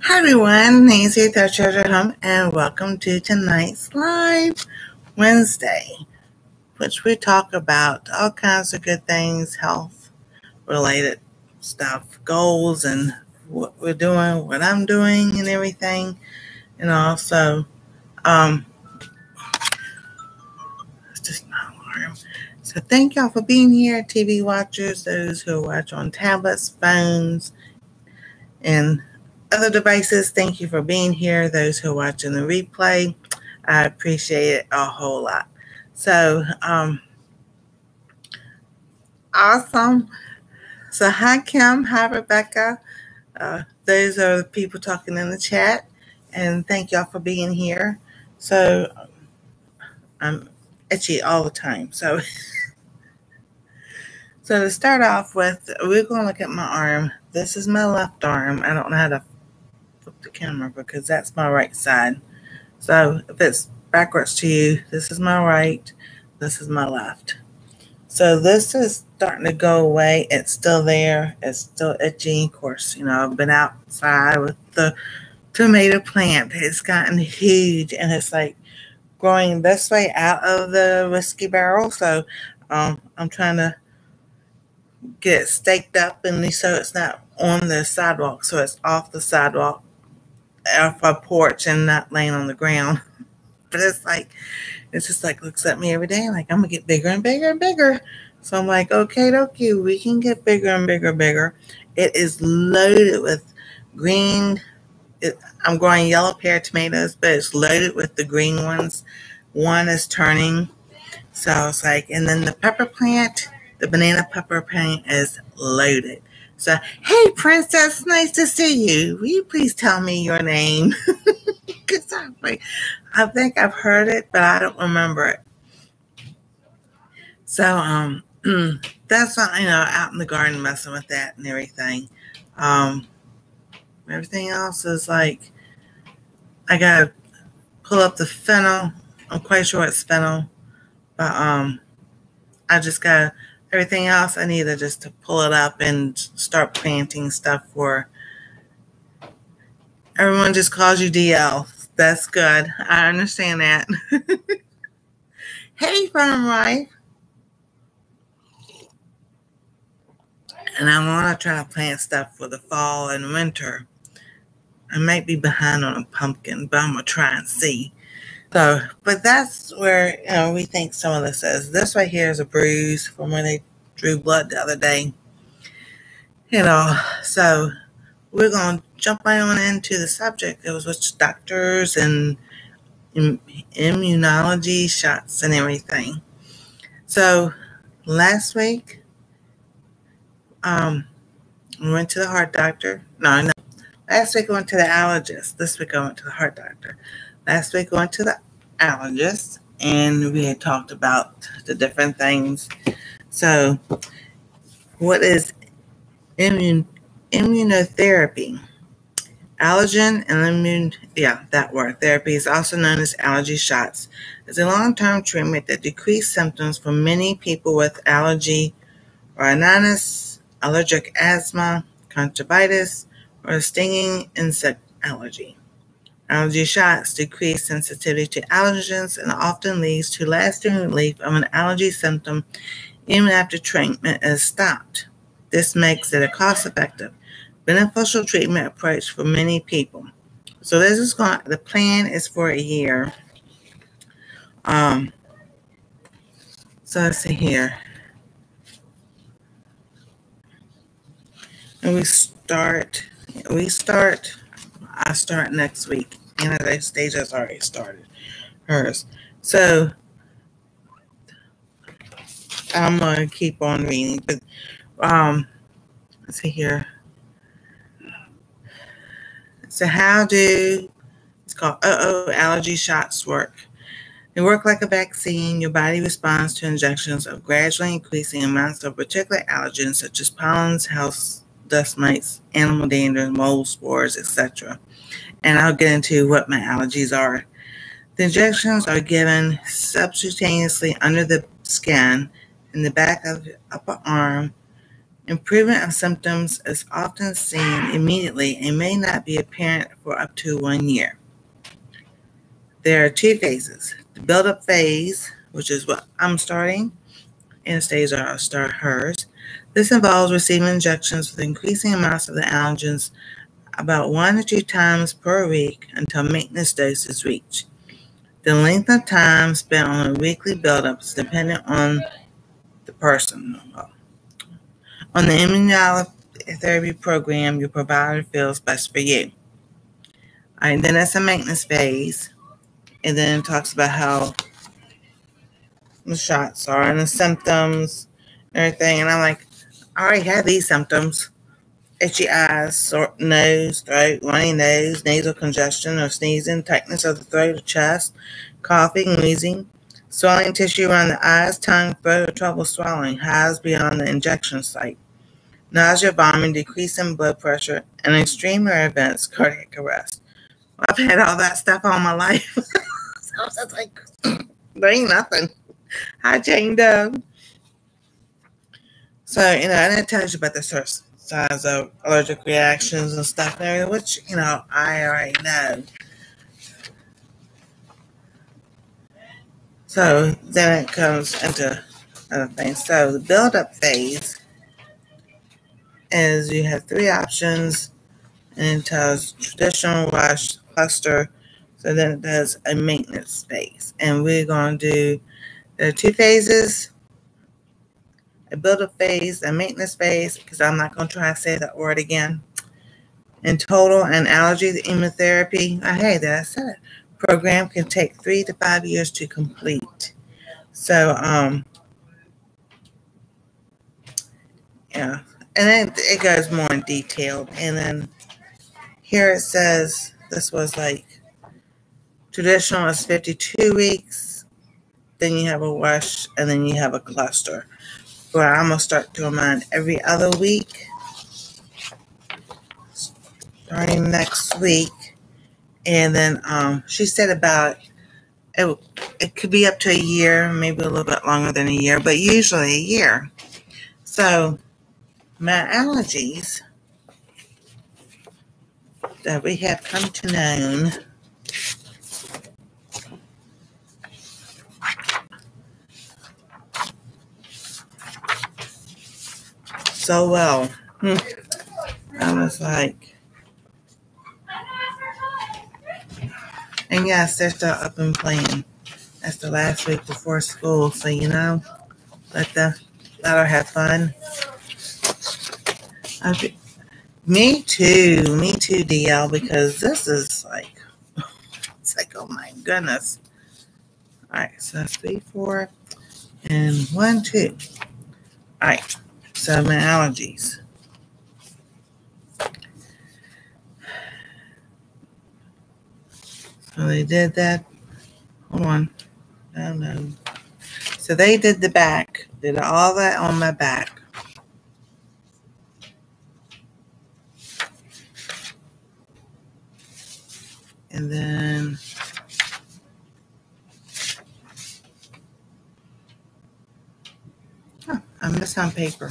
Hi everyone, Nancy at the Treasure Home, and welcome to tonight's live Wednesday, which we talk about all kinds of good things, health related stuff, goals, and what we're doing, what I'm doing, and everything. And also, it's just my alarm. So thank y'all for being here, TV watchers, those who watch on tablets, phones, and other devices. Thank you for being here. Those who are watching the replay, I appreciate it a whole lot. So, awesome. So, hi, Kim. Hi, Rebecca. Those are the people talking in the chat. And thank y'all for being here. So, I'm itchy all the time. So, to start off with, we're going to look at my arm. This is my left arm. I don't know how to flip the camera because that's my right side. So if it's backwards to you, this is my right, this is my left. So this is starting to go away. It's still there. It's still itchy. Of course, I've been outside with the tomato plant. It's gotten huge, and it's like growing this way out of the whiskey barrel. So I'm trying to get it staked up, and so it's not on the sidewalk. So it's off the sidewalk, off our porch, and not laying on the ground. But it's just like looks at me every day like I'm gonna get bigger and bigger and bigger. So I'm like, okay, we can get bigger and bigger and bigger. It is loaded with green. I'm growing yellow pear tomatoes, but it's loaded with the green ones. One is turning. So it's like, and then the pepper plant, the banana pepper plant is loaded. So, hey, Princess, nice to see you. Will you please tell me your name? Because I think I've heard it, but I don't remember it. So, that's why, out in the garden messing with that and everything. Everything else is like, I got to pull up the fennel. I'm quite sure it's fennel. But, I just got everything else I need just to pull it up and start planting stuff for. Everyone just calls you DL. That's good. I understand that. Hey, Farm Life. And I want to try to plant stuff for the fall and winter. I might be behind on a pumpkin, but I'm going to try and see. So, but that's where, we think some of this is. This right here is a bruise from when they drew blood the other day. So we're going to jump right on into the subject. It was with doctors and immunology shots and everything. So last week, we went to the heart doctor. No. Last week I went to the allergist. This week I went to the heart doctor. Last week I went to the allergist, and we had talked about the different things. So what is immunotherapy? Allergen and that word. Therapy is also known as allergy shots. It's a long-term treatment that decreases symptoms for many people with allergy, rhinitis, allergic asthma, conjunctivitis, or stinging insect allergy. Allergy shots decrease sensitivity to allergens and often leads to lasting relief of an allergy symptom even after treatment is stopped. This makes it a cost-effective, beneficial treatment approach for many people. So the plan is for a year. So let's see here. And I start next week. And Stage has already started hers. So I'm going to keep on reading. But let's see here. So it's called allergy shots work. They work like a vaccine. Your body responds to injections of gradually increasing amounts of particular allergens such as pollens, house dust mites, animal dander, mold spores, etc. And I'll get into what my allergies are. The injections are given subcutaneously under the skin in the back of the upper arm Improvement of symptoms is often seen immediately and may not be apparent for up to 1 year. There are 2 phases. The build-up phase, which is what I'm starting, Anastasia will start hers. This involves receiving injections with increasing amounts of the allergens about 1 to 2 times per week until maintenance dose is reached. The length of time spent on a weekly buildup is dependent on the person. On the immunotherapy program your provider feels best for you. All right, then it's a maintenance phase, and then it talks about how the shots are and the symptoms and everything. And I'm like, I already had these symptoms: itchy eyes, sore nose, throat, runny nose, nasal congestion or sneezing, tightness of the throat or chest, coughing, wheezing, swelling tissue around the eyes, tongue, throat, or trouble swallowing, highs beyond the injection site, nausea, vomiting, decrease in blood pressure, and extreme rare events, cardiac arrest. Well, I've had all that stuff all my life. So I was just like, there ain't nothing. Hi, Jane Doe. So, and it tells you about the signs of allergic reactions and stuff there, which, I already know. So then it comes into other things. So the build-up phase is you have 3 options, and it tells traditional, rush, cluster. So then it does a maintenance phase. And we're going to do, there are 2 phases: a build-up phase, a maintenance phase, because I'm not going to try to say that word again. In total, an allergy immunotherapy, hey, that I said it, program can take 3 to 5 years to complete. So, yeah, and then it goes more in detail. And then here it says this was like traditional is 52 weeks, then you have a rush, and then you have a cluster. But I'm going to start doing mine every other week, starting next week. And then she said about it could be up to a year, maybe a little bit longer than a year, but usually a year. So my allergies that we have come to know so well. I was like, and yes, they're still up and playing. That's the last week before school, so let her have fun. Me too, DL, because this is like, it's like, oh my goodness. All right, so that's 3, 4, and 1, 2. All right, so my allergies. So they did that. Hold on. No. So they did the back. Did all that on my back. And then I missed on paper.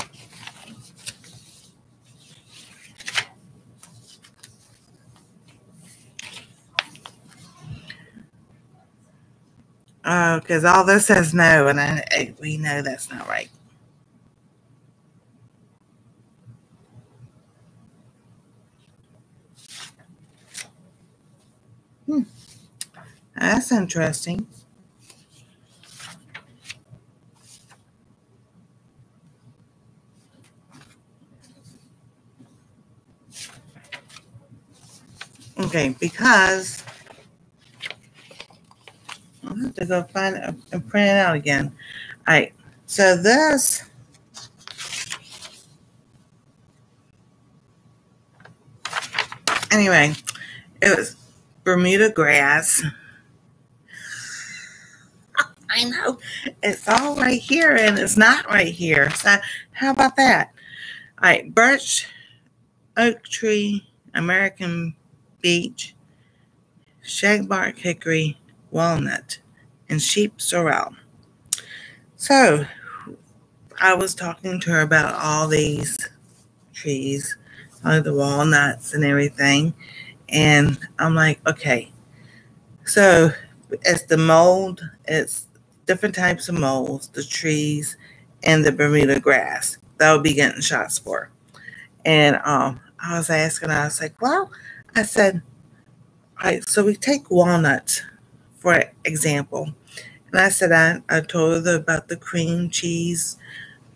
Oh, because all this says no, and we know that's not right. That's interesting. Okay, because I'll have to go find it and print it out again. All right, so this. Anyway, it was Bermuda grass. I know it's all right here and it's not right here. So how about that? All right, birch, oak tree, American beech, shagbark hickory, walnut, and sheep sorrel. So I was talking to her about all these trees, like the walnuts and everything. And I'm like, okay, so it's the mold, it's different types of molds, the trees, and the Bermuda grass that would be getting shots for. And I was asking, I was like, well, I said, all right, so we take walnuts, for example. And I said, I told her about the cream cheese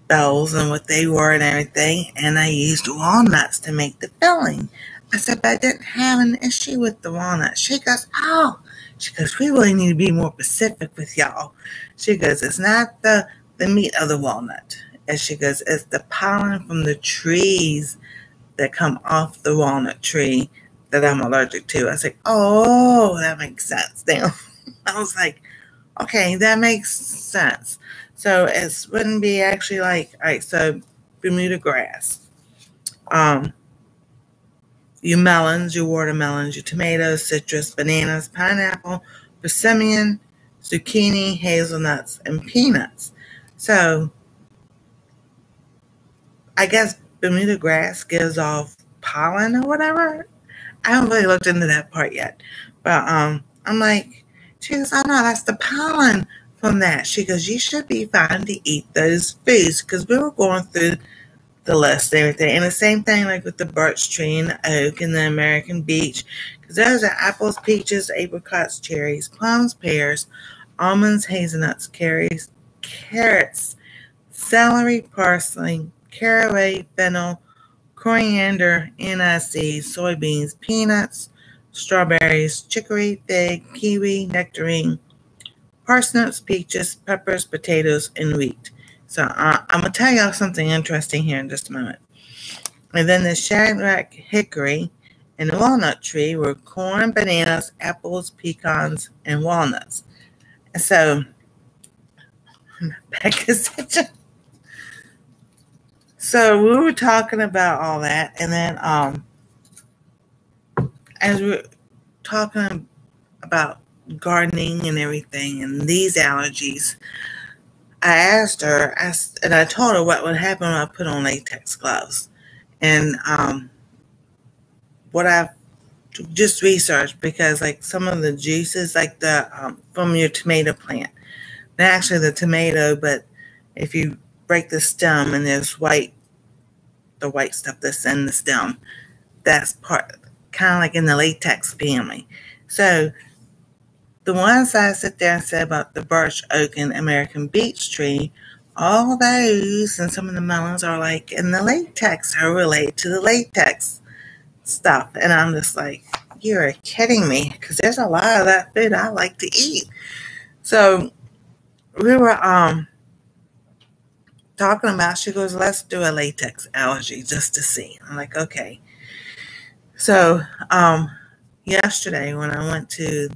bells and what they were and everything. And I used walnuts to make the filling. I said, but I didn't have an issue with the walnuts. She goes, oh. She goes, we really need to be more specific with y'all. She goes, it's not the meat of the walnut. And she goes, it's the pollen from the trees that come off the walnut tree that I'm allergic to. I was like, oh, that makes sense now. I was like, okay, that makes sense. So it wouldn't be actually like, all right, so Bermuda grass. Your melons, your watermelons, your tomatoes, citrus, bananas, pineapple, persimmon, zucchini, hazelnuts, and peanuts. So I guess Bermuda grass gives off pollen or whatever. I haven't really looked into that part yet. But I'm like, she goes, oh no, that's the pollen from that. She goes, you should be fine to eat those foods, because we were going through the list and everything. And the same thing like with the birch tree and the oak and the American beech, because those are apples, peaches, apricots, cherries, plums, pears, almonds, hazelnuts, carrots, celery, parsley, caraway, fennel, coriander, anise, soybeans, peanuts, strawberries, chicory, fig, kiwi, nectarine, parsnips, peaches, peppers, potatoes, and wheat. So I'm going to tell y'all something interesting here in just a moment. And then the shagbark, hickory, and the walnut tree were corn, bananas, apples, pecans, and walnuts. And so, back to section. So we were talking about all that, and then as we were talking about gardening and everything and these allergies, I asked her, and I told her what would happen when I put on latex gloves. And what I've just researched, because like some of the juices, like the from your tomato plant, not actually the tomato, but if you break the stem and there's the white stuff that's in the stem, that's part, kind of like in the latex family. So the ones I sit there and said about the birch, oak, and American beech tree, all those and some of the melons are like in the latex, are related to the latex stuff. And I'm just like, you're kidding me, because there's a lot of that food I like to eat. So we were talking about, she goes, let's do a latex allergy just to see. I'm like, okay. So yesterday when I went to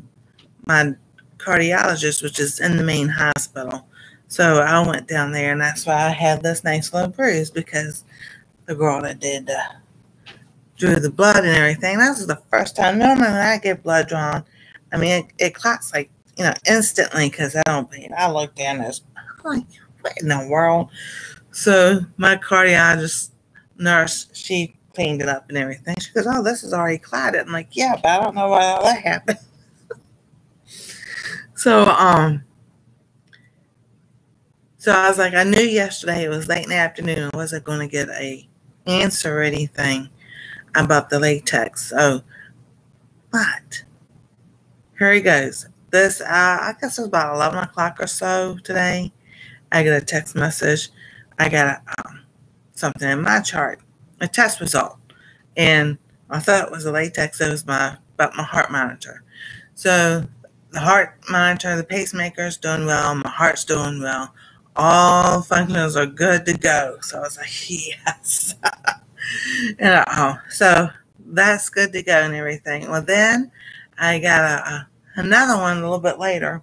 my cardiologist, which is in the main hospital, so I went down there, and that's why I had this nice little bruise, because the girl that did drew the blood and everything, that was the first time. Normally when I get blood drawn, I mean, it clots like, instantly, because I don't bleed. I look down there, I'm like, what in the world? So my cardiologist nurse, she cleaned it up and everything. She goes, oh, this is already clotted. I'm like, yeah, but I don't know why all that happened. So I was like, I knew yesterday it was late in the afternoon. I wasn't going to get a answer or anything about the latex. So, but here he goes. This, I guess it was about 11 o'clock or so today. I get a text message. I got something in my chart, a test result. And I thought it was a latex. It was about my heart monitor. So the heart monitor, the pacemaker is doing well. My heart's doing well. All functions are good to go. So I was like, yes. And so that's good to go and everything. Well, then I got another one a little bit later,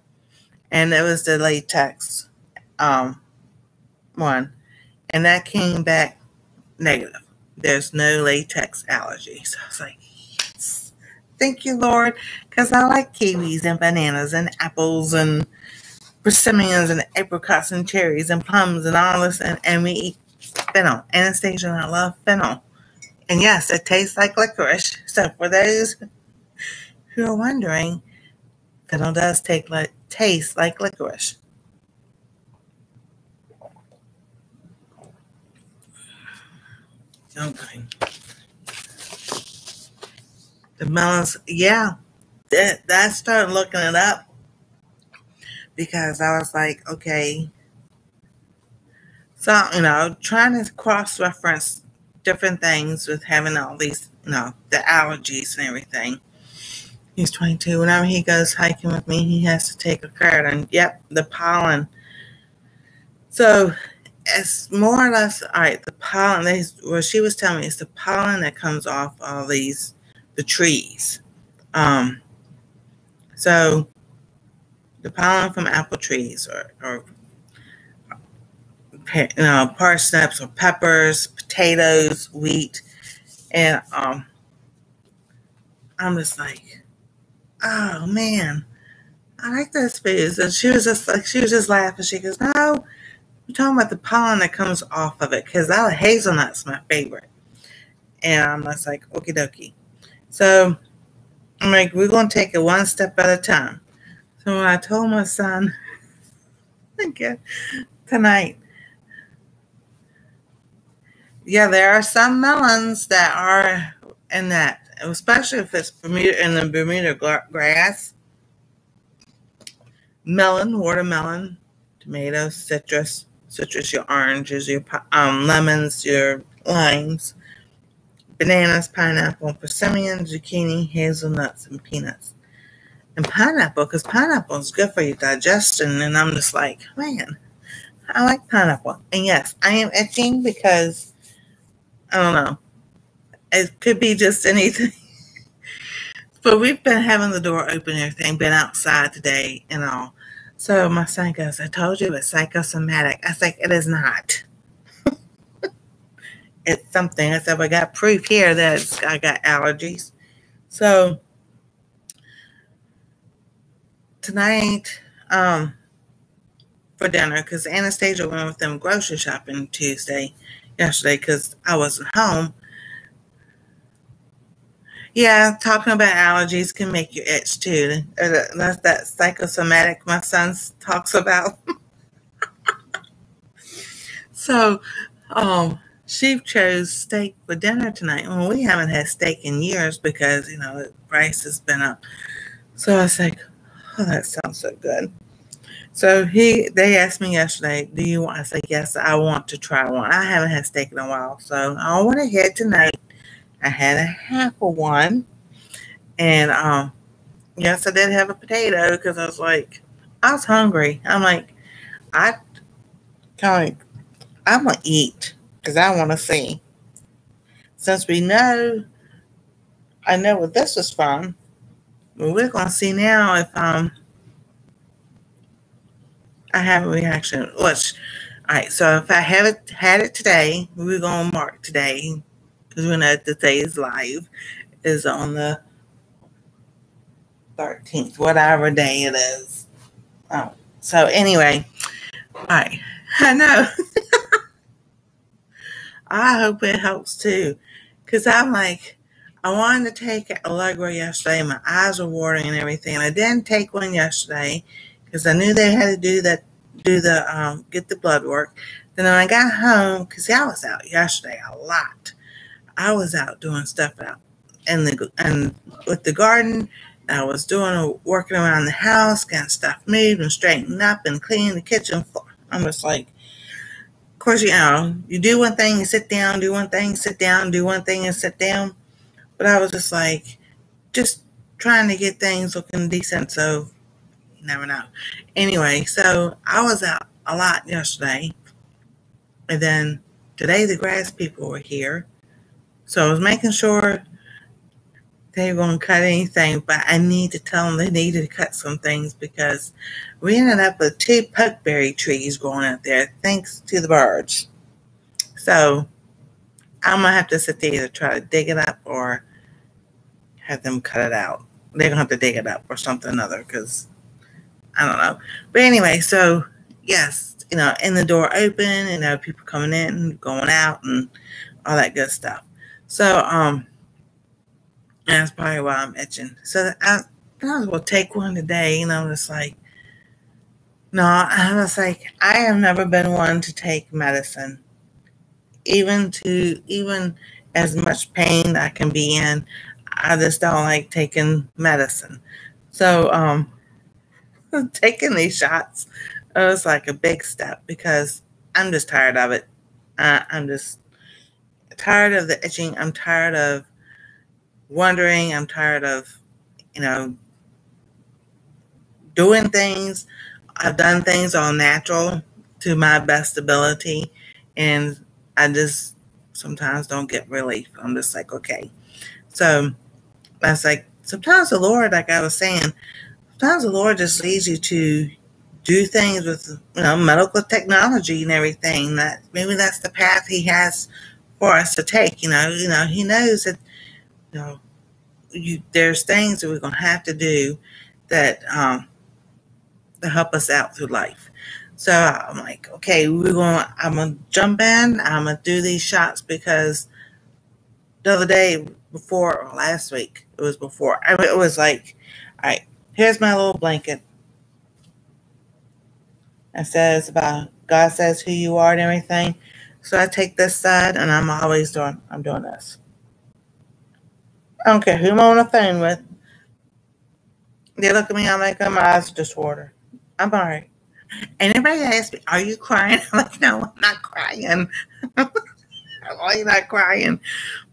and it was the latex one, and that came back negative. There's no latex allergy. So I was like, yes, thank you, Lord, because I like kiwis and bananas and apples and persimmons and apricots and cherries and plums and all this, and we eat fennel. Anastasia and I love fennel. And yes, it tastes like licorice. So for those who are wondering, fennel does taste like licorice. Okay. The melons, yeah. I started looking it up because I was like, okay. So, trying to cross-reference different things with having all these, the allergies and everything. He's 22. Whenever he goes hiking with me, he has to take a card. And, yep, the pollen. So, it's more or less, all right, the pollen, what she was telling me is the pollen that comes off all the trees. So, the pollen from apple trees or parsnips or peppers, potatoes, wheat. And I'm just like, oh, man, I like those foods. And she was just laughing. She goes, no, I'm talking about the pollen that comes off of it, because hazelnut's my favorite. And I'm just like, okie dokie. So I'm like, we're going to take it one step at a time. So when I told my son tonight, yeah, there are some melons that are in that, especially if it's in the Bermuda grass. Melon, watermelon, tomatoes, citrus, your oranges, your lemons, your limes, bananas, pineapple, persimmon, zucchini, hazelnuts, and peanuts. And pineapple, because pineapple is good for your digestion. And I'm just like, man, I like pineapple. And yes, I am itching because, I don't know, it could be just anything. But we've been having the door open and everything, been outside today and all. So my son goes, I told you it's psychosomatic. I was like, it is not. It's something. I said, we got proof here that I got allergies. So tonight, for dinner, because Anastasia went with them grocery shopping yesterday, because I wasn't home. Yeah, talking about allergies can make you itch too. That's that psychosomatic my son talks about. So, she chose steak for dinner tonight. Well, we haven't had steak in years because, the price has been up. So I was like, oh, that sounds so good. So they asked me yesterday, do you want? I said, yes, I want to try one. I haven't had steak in a while. So I went ahead tonight. I had a half of one. And yes, I did have a potato because I was hungry. I'm like, I'm going to eat because I want to see. Since I know what this is from, we're going to see now if I have a reaction. All right, so if I haven't had it today, we're going to mark today because we know today's live is on the 13th, whatever day it is. So anyway, all right, I know. I hope it helps too, because I'm like, I wanted to take Allegra yesterday. My eyes were watering and everything, and I didn't take one yesterday because I knew they had to get the blood work. Then when I got home, because I was out yesterday a lot, I was out doing stuff out and with the garden. I was working around the house, getting stuff moved and straightened up and cleaning the kitchen floor. I'm just like, of course, you do one thing and sit down, do one thing, sit down, do one thing and sit down. But I was just like, just trying to get things looking decent, so you never know. Anyway, so I was out a lot yesterday. And then today the grass people were here. So I was making sure they were going to cut anything, but I need to tell them they needed to cut some things because we ended up with 2 pokeberry trees growing out there thanks to the birds. So I'm going to have to sit there to try to dig it up or have them cut it out. They're going to have to dig it up or something other because I don't know. But anyway, so yes, in the door open, people coming in, going out, and all that good stuff. So, that's probably why I'm itching. So I might as well take one today. It's like, no, I was like, I have never been one to take medicine, even as much pain I can be in. I just don't like taking medicine. So, taking these shots, it was like a big step because I'm just tired of it. I'm just tired of the itching. I'm tired of wondering. I'm tired of, you know, doing things. I've done things all natural to my best ability, and I just sometimes don't get relief. I'm just like, okay. So that's like sometimes the Lord, like I was saying, sometimes the Lord just leads you to do things with medical technology and everything. That maybe that's the path He has for us to take. He knows that there's things that we're gonna have to do that to help us out through life. So I'm like, okay, I'm gonna jump in. I'm gonna do these shots because the other day before, or last week, it was before. It was like, all right, here's my little blanket. It says about God says who you are and everything. So I take this side and I'm doing this. I don't care who I'm on the phone with. They look at me, I'm like, my eyes are just water. I'm all right. And everybody asks me, are you crying? I'm like, no, I'm not crying. I'm really not crying.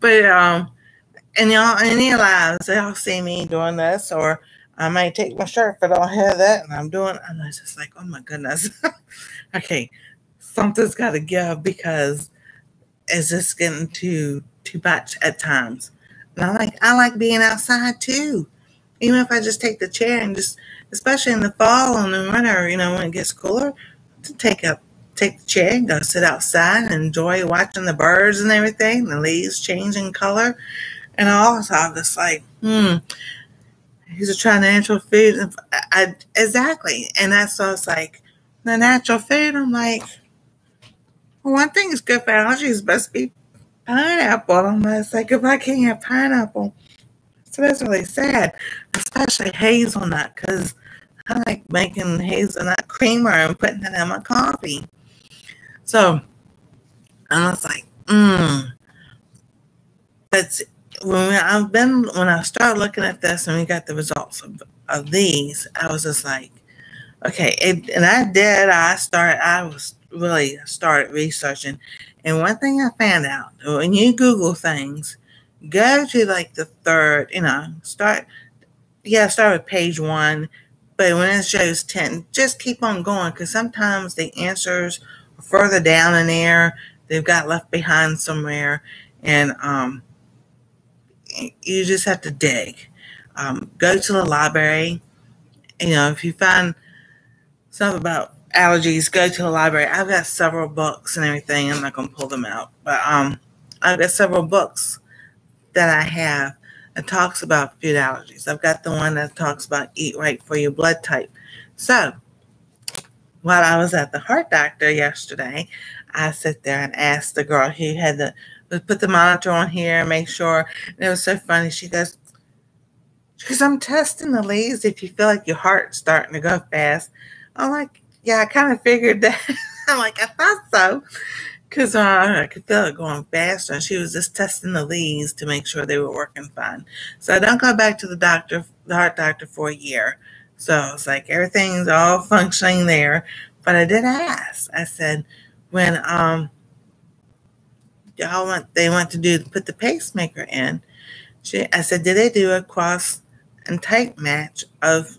But, and y'all, in your lives, they'll see me doing this, or I might take my shirt if I don't have that, and I'm just like, oh my goodness. Okay, something's got to give because it's just getting too much at times. And I like being outside too. Even if I just take the chair and just, especially in the fall and the winter, when it gets cooler, to take the chair and go sit outside and enjoy watching the birds and everything, the leaves changing color. And also I'm just like, these are trying natural food. Exactly. And that's so it's like the natural food. I'm like, well, one thing is good for allergies must be pineapple. I'm like, if I can't have pineapple, so that's really sad, especially hazelnut, because I like making hazelnut creamer and putting it in my coffee. So I was like, But when I started looking at this and we got the results of these, I was just like, okay. And I was really started researching. And one thing I found out, when you Google things, go to like the third, start with page 1. But when it shows 10, just keep on going, because sometimes the answers are further down in there. They've got left behind somewhere. And you just have to dig. Go to the library. If you find something about allergies, go to the library. I've got several books and everything. I'm not going to pull them out. But I've got several books that I have that talks about food allergies. I've got the one that talks about eat right for your blood type. So while I was at the heart doctor yesterday, I sit there and asked the girl who had put the monitor on here and make sure. And it was so funny. She goes, because I'm testing the leads if you feel like your heart's starting to go fast. I'm like, yeah, I kind of figured that. I'm like, I thought so. Because I could feel it going faster. And she was just testing the leads to make sure they were working fine. So I don't go back to the heart doctor for a year. So it's like everything's all functioning there. But I did ask. I said, when they went to put the pacemaker in, I said, did they do a cross and type match of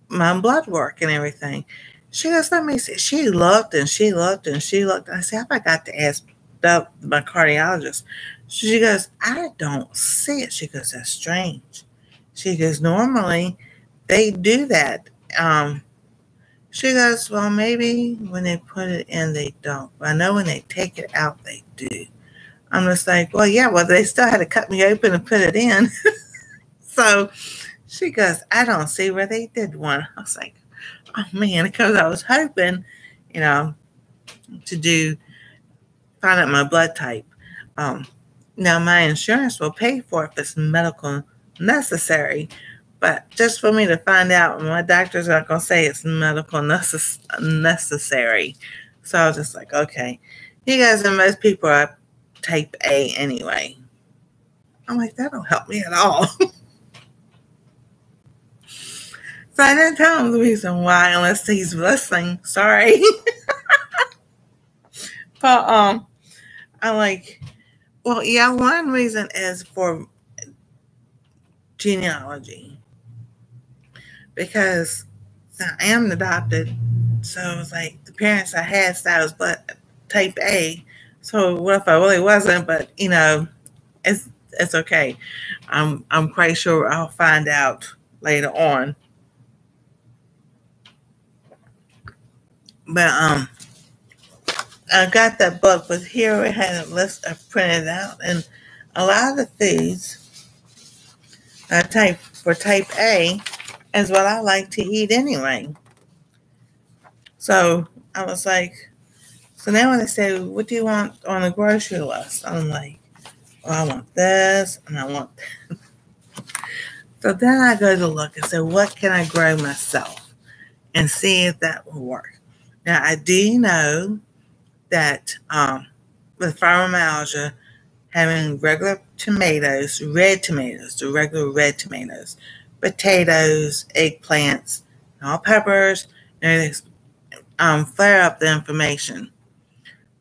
my blood work and everything? She goes, let me see. She looked and she looked and she looked. I said, I got to ask my cardiologist. She goes, I don't see it. She goes, that's strange. She goes, normally they do that. She goes, well, maybe when they put it in, they don't. But I know when they take it out, they do. I'm just like, well, yeah, they still had to cut me open and put it in. So she goes, I don't see where they did one. I was like, oh man, because I was hoping, to find out my blood type. Now my insurance will pay for it if it's medical necessary, but just for me to find out, my doctor's not going to say it's medical necessary. So I was just like, okay, you guys and most people are type A anyway. I'm like, that don't help me at all. So I didn't tell him the reason why, unless he's listening. Sorry. But I'm like, well, yeah, one reason is for genealogy. Because I am adopted. So it was like the parents I had said I was type A. So what if I really wasn't? But it's okay. I'm quite sure I'll find out later on. But I got that book, but here we had a list I printed out, and a lot of the foods for type A is what I like to eat anyway. So I was like, so now when they say, what do you want on the grocery list? I'm like, well, I want this and I want that. So then I go to look and say, what can I grow myself and see if that will work. Now I do know that with fibromyalgia, having regular tomatoes, the regular red tomatoes, potatoes, eggplants, all peppers, and flare up the inflammation.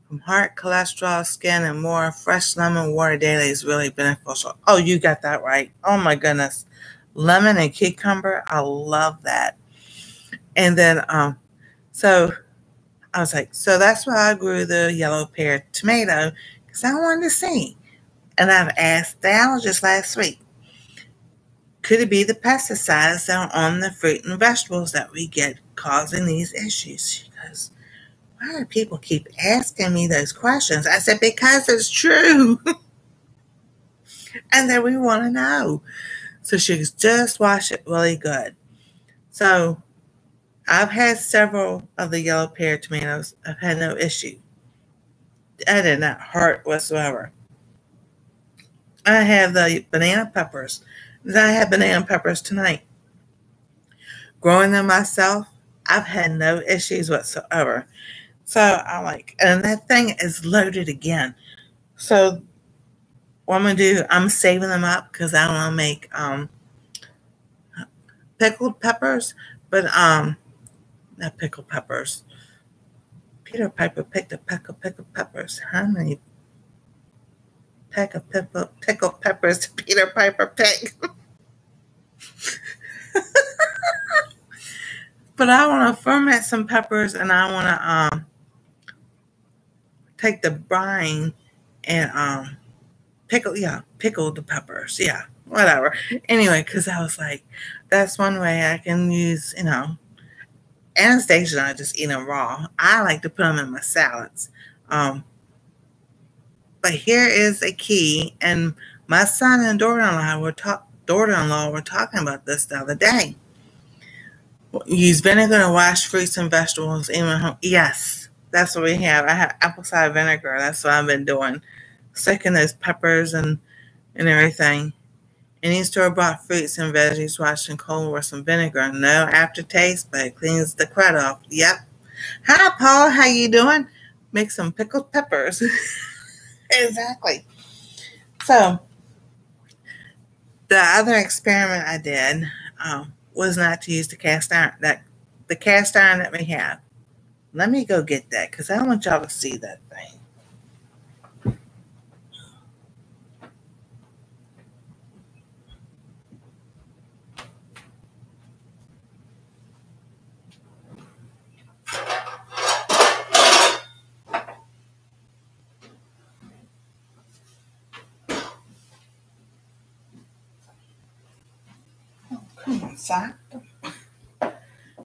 From heart, cholesterol, skin, and more, fresh lemon water daily is really beneficial. Oh, you got that right. Oh my goodness. Lemon and cucumber, I love that. And then, so I was like, so that's why I grew the yellow pear tomato, because I wanted to see. And I've asked the allergist last week, could it be the pesticides that are on the fruit and vegetables that we get causing these issues? Because why do people keep asking me those questions? I said, because it's true. And then we want to know. So she goes, just wash it really good. So I've had several of the yellow pear tomatoes. I've had no issue. I did not hurt whatsoever. I have the banana peppers. I had banana peppers tonight. Growing them myself, I've had no issues whatsoever. So I'm like, and that thing is loaded again. So what I'm going to do, I'm saving them up because I want to make pickled peppers, but not pickled peppers. Peter Piper picked a peck of pickled peppers. How many peck of pickled peppers did Peter Piper pick? But I want to ferment some peppers, and I want to take the brine and pickle the peppers. Yeah, whatever. Anyway, because I was like, that's one way I can use, Anastasia and I just eat them raw. I like to put them in my salads. But here is a key, and my son and daughter-in-law were talking about this the other day. Use vinegar to wash fruits and vegetables. Yes, that's what we have. I have apple cider vinegar. That's what I've been doing. Sticking those peppers and everything. Any store-bought fruits and veggies washed in cold with some vinegar. No aftertaste, but it cleans the crud off. Yep. Hi, Paul. How you doing? Make some pickled peppers. Exactly. So, the other experiment I did was not to use the cast iron that we have. Let me go get that because I want y'all to see that thing. Oh, come on, sock.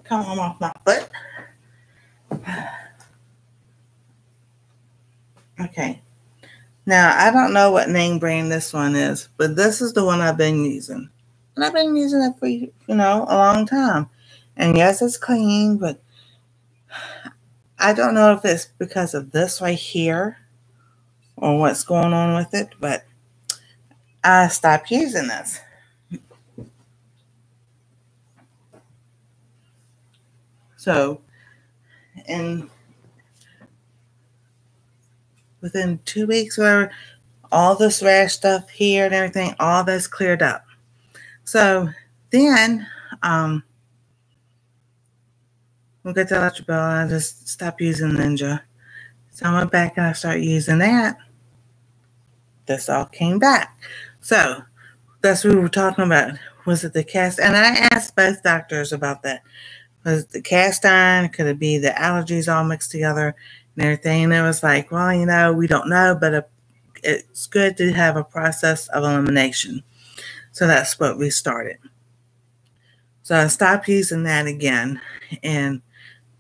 Come on off my foot. Okay. Now, I don't know what name brand this one is, but this is the one I've been using. And I've been using it for, a long time. And yes, it's clean, but I don't know if it's because of this right here or what's going on with it, but I stopped using this. So, and within 2 weeks, whatever, all this rash stuff here and everything, all that's cleared up. So then, we'll get the electric bill, and I just stopped using Ninja. So I went back and I started using that. This all came back. So that's what we were talking about. Was it the cast? And I asked both doctors about that. Was it the cast iron? Could it be the allergies all mixed together and everything? And it was like, well, we don't know, but it's good to have a process of elimination. So that's what we started. So I stopped using that again, and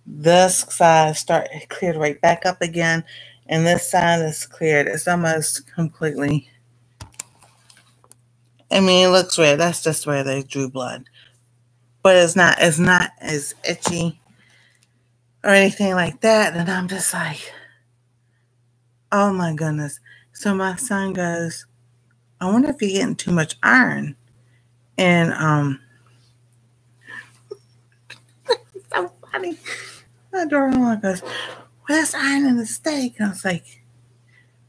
this side cleared right back up again, and this side is cleared. It's almost completely. It looks red. That's just where they drew blood, but it's not as itchy or anything like that. And I'm just like, oh my goodness. So my son goes, I wonder if you're getting too much iron. And it's so funny. My daughter goes, well, that's iron in the steak. And I was like,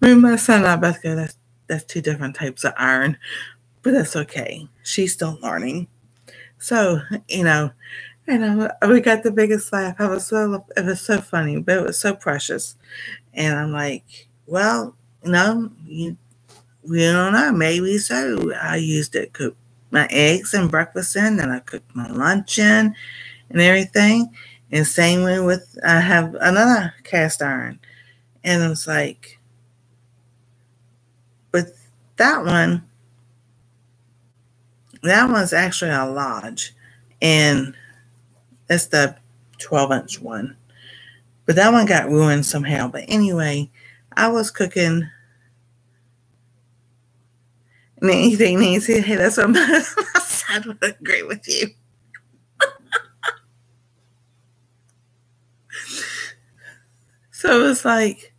my son and I both go, that's two different types of iron. But that's okay. She's still learning. So, we got the biggest laugh. It was so funny, but it was so precious. And I'm like, well, we don't know. Maybe so. I used it, cooked my eggs and breakfast in, and I cooked my lunch in and everything. And same way with, I have another cast iron. And it's like, but that one's actually a Lodge. And it's the 12-inch one. But that one got ruined somehow. But anyway, I was cooking. And anything needs to hit us on my side would agree with you. So it's like,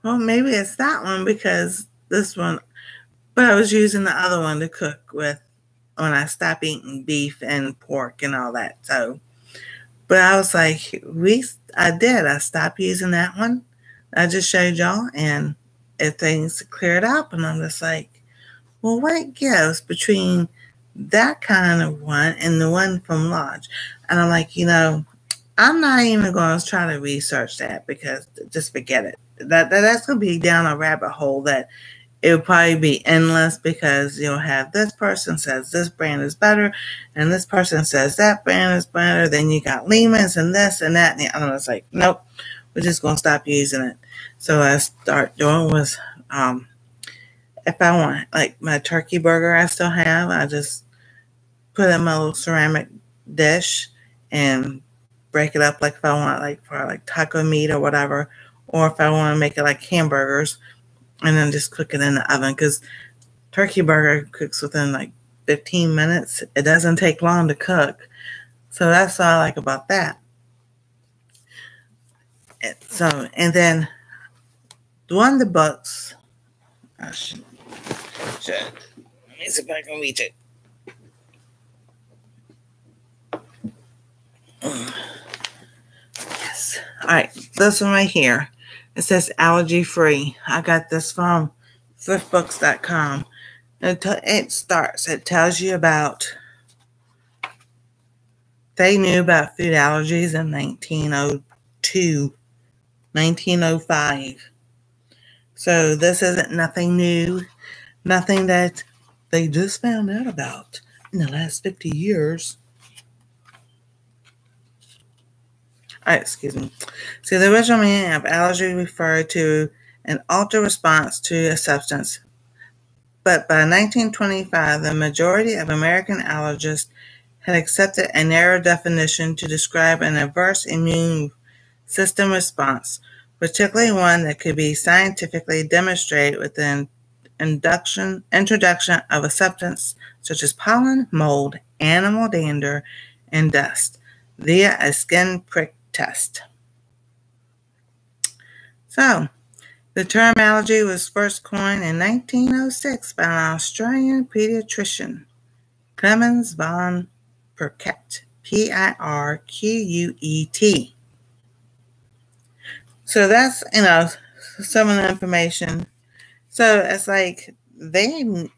well, maybe it's that one because this one, but I was using the other one to cook with when I stopped eating beef and pork and all that. So, but I was like, I stopped using that one. I just showed y'all, and things cleared up, and I'm just like, well, what gives between that kind of one and the one from Lodge? And I'm like, I'm not even going to try to research that because just forget it. That's going to be down a rabbit hole that it will probably be endless because you'll have this person says this brand is better and this person says that brand is better. Then you got Lehman's and this and that. And I was like, nope, we're just going to stop using it. So I start doing was, if I want like my turkey burger I still have, I just put in my little ceramic dish and break it up like if I want like for like taco meat or whatever, or if I want to make it like hamburgers and then just cook it in the oven because turkey burger cooks within like 15 minutes. It doesn't take long to cook. So that's what I like about that. And then one of the books, I should. Let me see if I can reach it. Yes. All right. This one right here. It says allergy free. I got this from thriftbooks.com. It tells you about, they knew about food allergies in 1902, 1905. So this isn't nothing new, nothing that they just found out about in the last 50 years. Excuse me. So the original meaning of allergy referred to an altered response to a substance. But by 1925, the majority of American allergists had accepted a narrow definition to describe an adverse immune system response, particularly one that could be scientifically demonstrated with the introduction of a substance such as pollen, mold, animal dander, and dust via a skin prick test. So, the term allergy was first coined in 1906 by an Australian pediatrician, Clemens von Pirquet, Pirquet. So that's, some of the information. So it's like they've known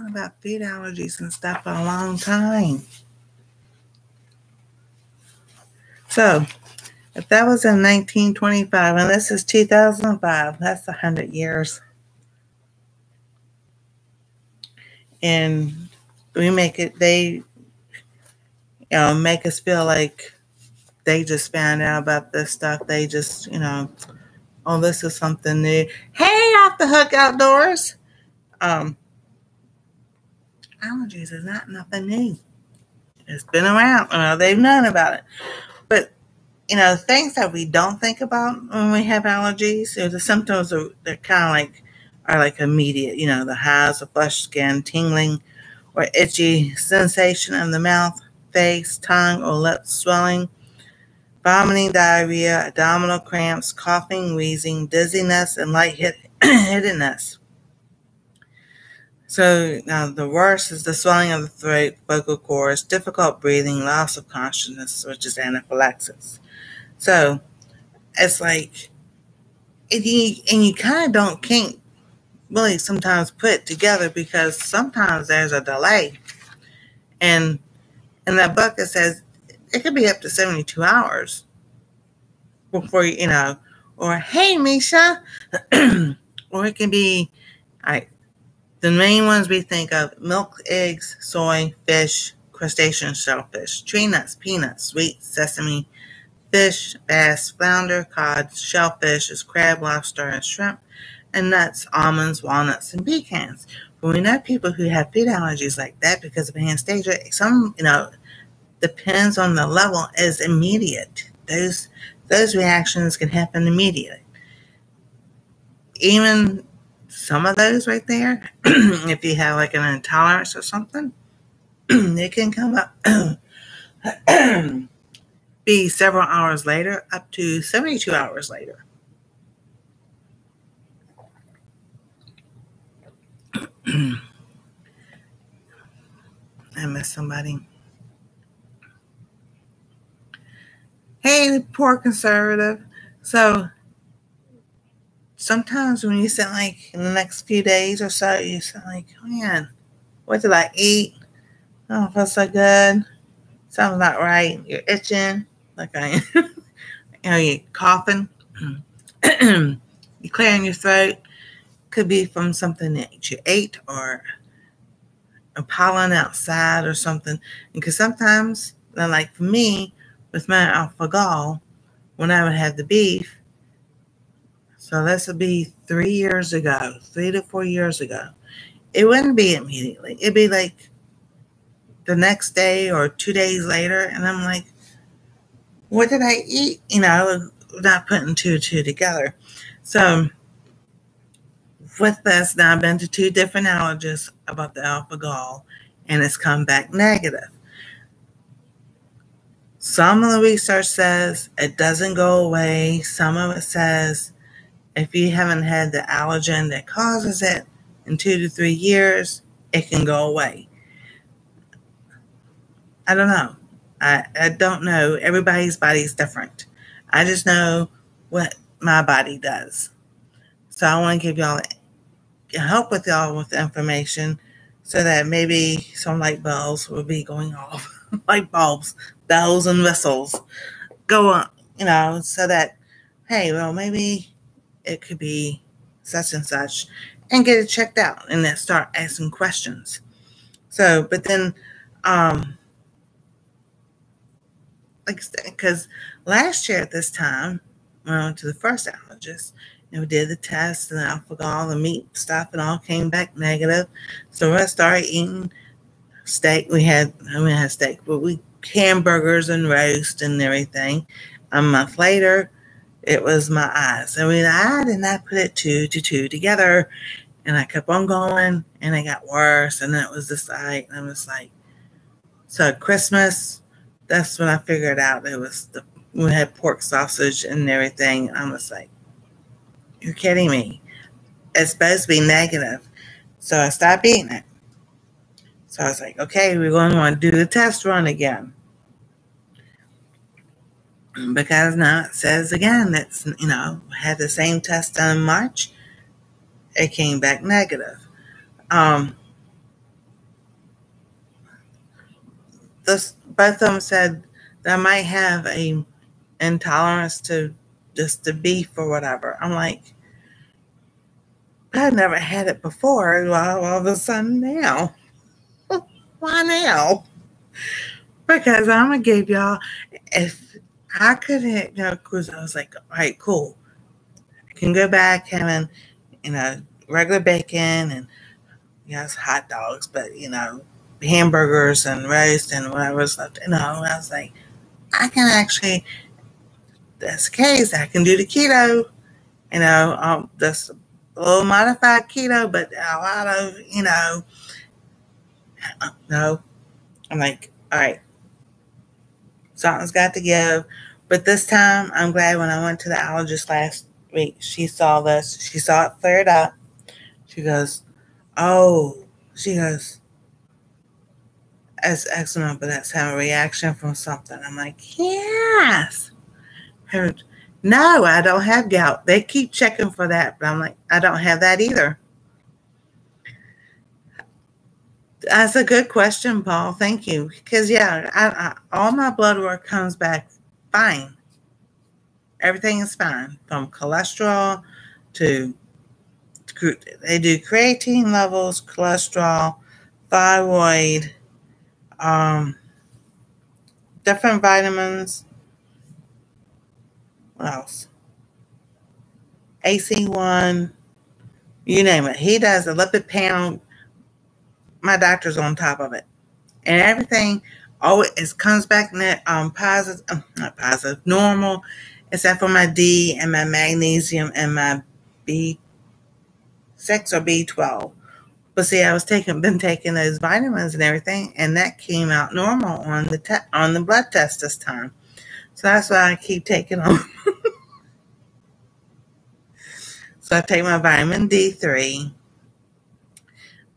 about food allergies and stuff for a long time. So if that was in 1925, and this is 2005, that's 100 years. And they make us feel like they just found out about this stuff. They just, oh, this is something new. Hey, Off the Hook Outdoors. Allergies is not nothing new. It's been around. They've known about it. But, things that we don't think about when we have allergies, the symptoms they're kind of like immediate. The hives of flushed skin, tingling or itchy sensation in the mouth, face, tongue, or lip swelling, vomiting, diarrhea, abdominal cramps, coughing, wheezing, dizziness, and lightheadedness. So now the worst is the swelling of the throat, vocal cords, difficult breathing, loss of consciousness, which is anaphylaxis. So it's like, and you kind of can't really sometimes put it together because sometimes there's a delay. And in that book it says it could be up to 72 hours before or hey Misha, or it can be the main ones we think of: milk, eggs, soy, fish, crustacean shellfish, tree nuts, peanuts, sweet sesame, fish, bass, flounder, cod, shellfish is crab, lobster, and shrimp, and nuts, almonds, walnuts, and pecans. But we know people who have food allergies like that because of anesthesia. Some, depends on the level, is immediate. Those reactions can happen immediately. Even some of those right there, if you have like an intolerance or something, it can come up, be several hours later, up to 72 hours later. I miss somebody. Hey, poor conservative. So sometimes when you sit like in the next few days or so, you sit like, oh man, what did I eat? I don't feel so good. Something's not right. You're itching, like I am. You're coughing. You're clearing your throat. Could be from something that you ate or a pollen outside or something. Because sometimes, like for me, with my alpha-gal, when I would have the beef, so this would be 3 to 4 years ago. It wouldn't be immediately. It'd be like the next day or 2 days later. And I'm like, what did I eat? Not putting two and two together. So with this, now I've been to 2 different allergists about the alpha-gal, and it's come back negative. Some of the research says it doesn't go away. Some of it says if you haven't had the allergen that causes it in 2 to 3 years, it can go away. I don't know. I don't know. Everybody's body is different. I just know what my body does. So I want to give y'all, help with y'all with the information so that maybe some light bulbs will be going off. Light bulbs, bells and whistles go on, so that, hey, well, maybe it could be such and such, and get it checked out and then start asking questions. So, but then, because last year at this time, when I went to the first allergist, we did the test and the alpha-gal, the meat stuff, and all came back negative. So I started eating steak. We had steak, but hamburgers and roast and everything. A month later, it was my eyes. I did not put it two to two together, and I kept on going, and it got worse, and then it was the sight, and I was like, So Christmas, that's when I figured out we had pork sausage and everything. I was like, you're kidding me. It's supposed to be negative. So I stopped eating it. So I was like, okay, we're going to want to do the test run again. Because now it says again, it's, had the same test done in March. It came back negative. Both of them said that I might have a intolerance to just the beef or whatever. I'm like, I've never had it before. Well, all of a sudden now. Why now? Because I'm going to give y'all, if I couldn't, because I was like, all right, cool. I can go back having, regular bacon and, yes, hot dogs, but, hamburgers and roast and whatever's left, I was like, I can actually, that's the case, I can do the keto, just a little modified keto, but a lot of, no. I'm like, all right, something's got to give. But this time, I'm glad when I went to the allergist last week, she saw this. She saw it flared up. She goes, that's eczema, but that's having a reaction from something. I'm like, yes. No, I don't have gout. They keep checking for that, but I'm like, I don't have that either. That's a good question, Paul. Thank you. Because, all my blood work comes back fine. Everything is fine, from cholesterol to, they do creatine levels, cholesterol, thyroid, different vitamins. What else? AC1, you name it. He does a lipid panel. My doctor's on top of it. And everything always comes back positive, not positive, normal, except for my D and my magnesium and my B6 or B12. But see, I was been taking those vitamins and everything, and that came out normal on the blood test this time. So that's why I keep taking them. So I take my vitamin D3.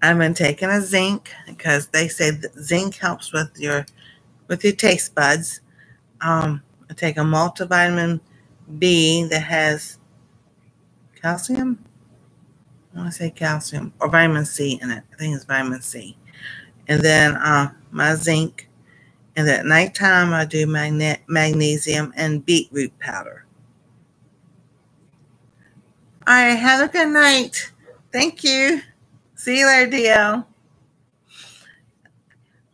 I've been taking a zinc because they say that zinc helps with your taste buds. I take a multivitamin B that has calcium. I want to say calcium or vitamin C in it. I think it's vitamin C. And then my zinc. And at nighttime, I do magnesium and beetroot powder. All right, have a good night. Thank you. See you later, DL.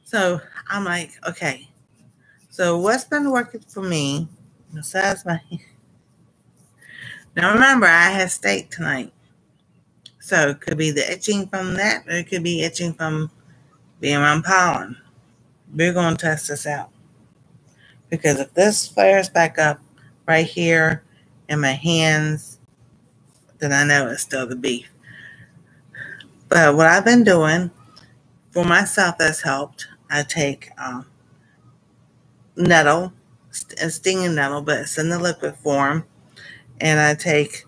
So I'm like, okay. So what's been working for me besides my... Now remember, I had steak tonight. So it could be the itching from that, or it could be itching from being around pollen. We're going to test this out. Because if this flares back up right here in my hands, then I know it's still the beef. But what I've been doing for myself that's helped, I take nettle, stinging nettle, but it's in the liquid form. And I take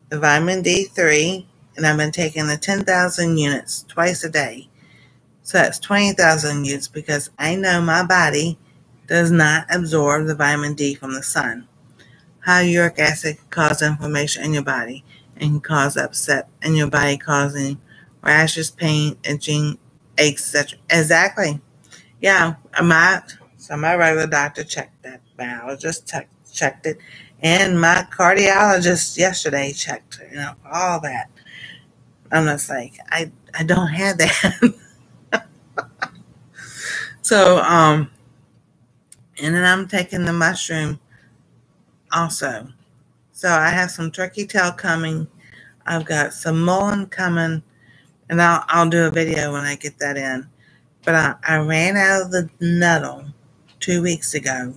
the vitamin D3, and I've been taking the 10,000 units twice a day. So that's 20,000 units because I know my body does not absorb the vitamin D from the sun. High uric acid can cause inflammation in your body and can cause upset in your body, causing rashes, pain, itching, aches, etc. Exactly. Yeah, my regular doctor checked that. Biologist checked it. And my cardiologist yesterday checked, all that. I'm just like, I don't have that. So, and then I'm taking the mushroom also. So I have some turkey tail coming. I've got some mullein coming, and I'll do a video when I get that in. But I ran out of the nettle 2 weeks ago.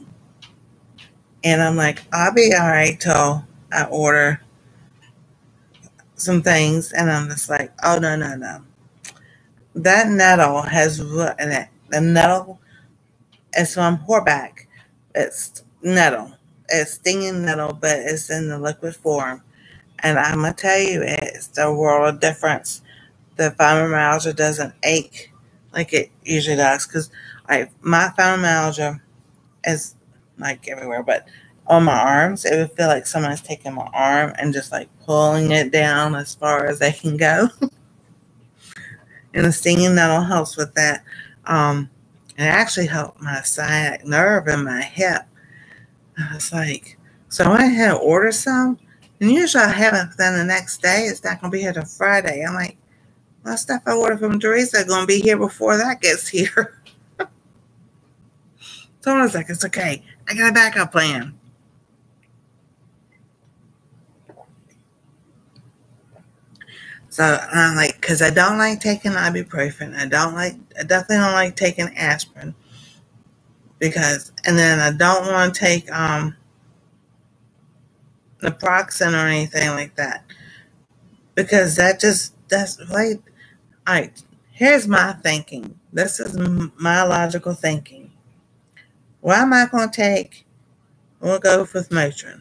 And I'm like, I'll be all right till I order some things. And I'm just like, oh, no. That nettle has in it. The nettle It's from Horback. It's nettle. It's stinging nettle, but it's in the liquid form. And I'm going to tell you, it's the world of difference. The fibromyalgia doesn't ache like it usually does. Because my fibromyalgia is like everywhere, but on my arms, it would feel like someone's taking my arm and just like pulling it down as far as they can go. And the stinging nettle helps with that. It actually helped my sciatic nerve in my hip. I was like, so I went ahead and ordered some. And usually I have it then the next day. It's not going to be here till Friday. I'm like, well, stuff I ordered from Teresa is going to be here before that gets here. So I was like, it's okay. I got a backup plan. So I'm like, because I don't like taking ibuprofen. I definitely don't like taking aspirin. And then I don't want to take naproxen or anything like that. Because that's like, all right, here's my thinking. This is my logical thinking. Why am I going to take, we'll go with Motrin.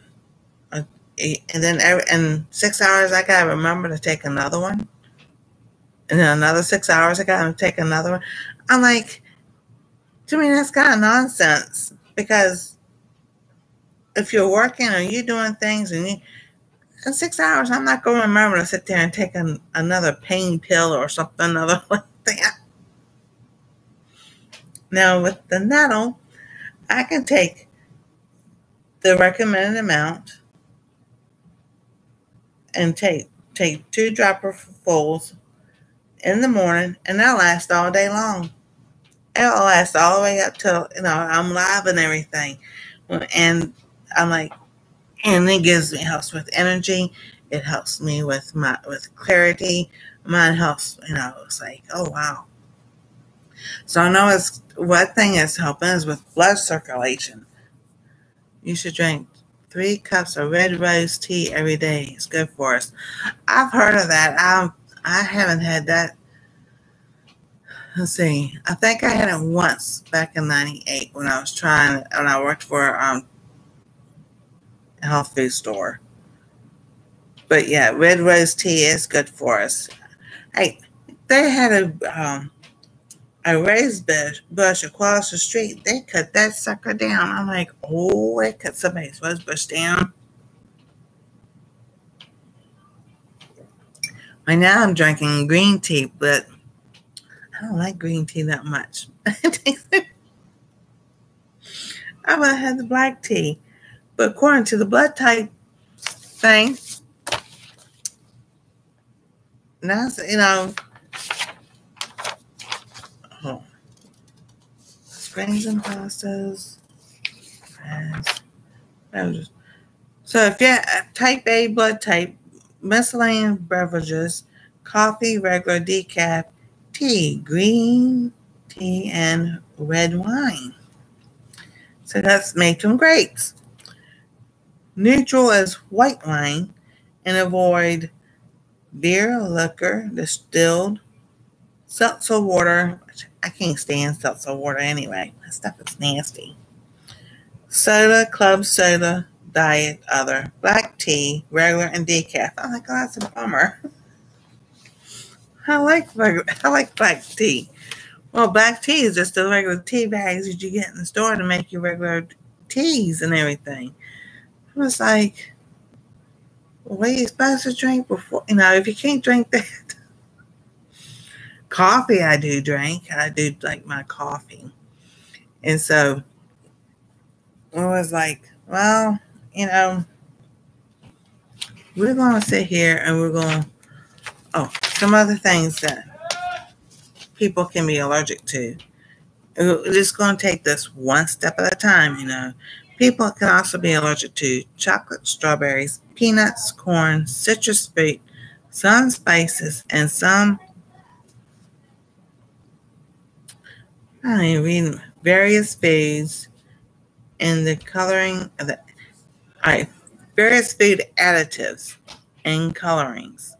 And then in 6 hours, I got to remember to take another one. And then another 6 hours, I got to take another one. I'm like, to me, that's kind of nonsense. Because if you're working or you're doing things in 6 hours, I'm not going to remember to sit there and take another pain pill or something other like that. Now, with the nettle, I can take the recommended amount and take 2 dropperfuls in the morning, and that'll last all day long. It'll last all the way up till, I'm live and everything. And I'm like, and it helps with energy. It helps me with clarity. Mine helps, it's like, oh, wow. So I know one thing is helping is with blood circulation. You should drink 3 cups of red rose tea every day. It's good for us. I've heard of that. I haven't had that. Let's see. I think I had it once back in '98 when I worked for a health food store. But yeah, red rose tea is good for us. Hey, they had a raised bush across the street. They cut that sucker down. I'm like, oh, they cut somebody's rose bush down. Right now I'm drinking green tea, but I don't like green tea that much. I would have had the black tea. But according to the blood type thing, now, grains and pastas. So if you're type A blood type, miscellaneous beverages, coffee, regular decaf, tea, green tea, and red wine. So that's made from grapes. Neutral is white wine, and avoid beer, liquor, distilled, seltzer water. I can't stand seltzer water anyway. That stuff is nasty. Soda, club soda, diet, other, black tea, regular, and decaf. I'm like, oh, that's a bummer. I like black tea. Well, black tea is just the regular tea bags that you get in the store to make your regular teas and everything. I was like, what are you supposed to drink before? If you can't drink that. Coffee, I do drink. I do like my coffee. And so I was like, well, we're going to sit here and we're going to, some other things that people can be allergic to. We're just going to take this one step at a time, People can also be allergic to chocolate, strawberries, peanuts, corn, citrus fruit, some spices, and some, various foods and the coloring of various food additives and colorings,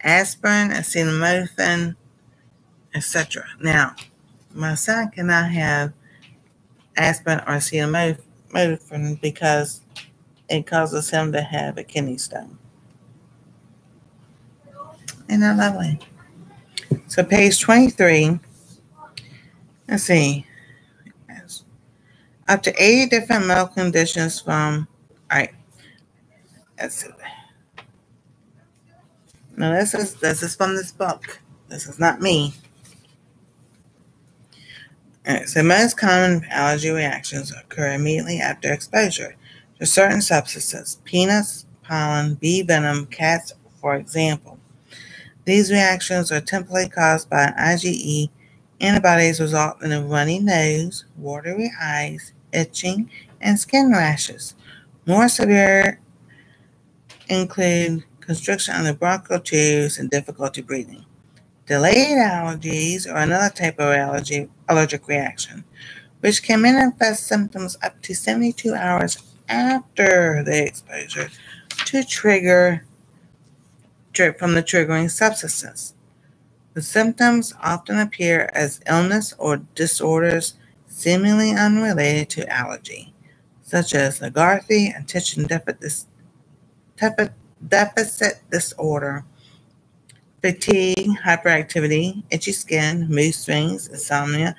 aspirin, acetaminophen, etc. Now, my son cannot have aspirin or acetaminophen because it causes him to have a kidney stone. Isn't that lovely? So page 23, let's see, up to 80 different medical conditions from, all right, let's see. Now this is from this book. This is not me. All right, so most common allergy reactions occur immediately after exposure to certain substances, peanuts, pollen, bee venom, cats, for example. These reactions are typically caused by IgE antibodies resulting in a runny nose, watery eyes, itching, and skin rashes. More severe include constriction of the bronchial tubes and difficulty breathing. Delayed allergies are another type of allergic reaction, which can manifest symptoms up to 72 hours after the exposure to trigger from the triggering substances. The symptoms often appear as illness or disorders seemingly unrelated to allergy, such as lethargy, attention deficit disorder, fatigue, hyperactivity, itchy skin, mood swings, insomnia,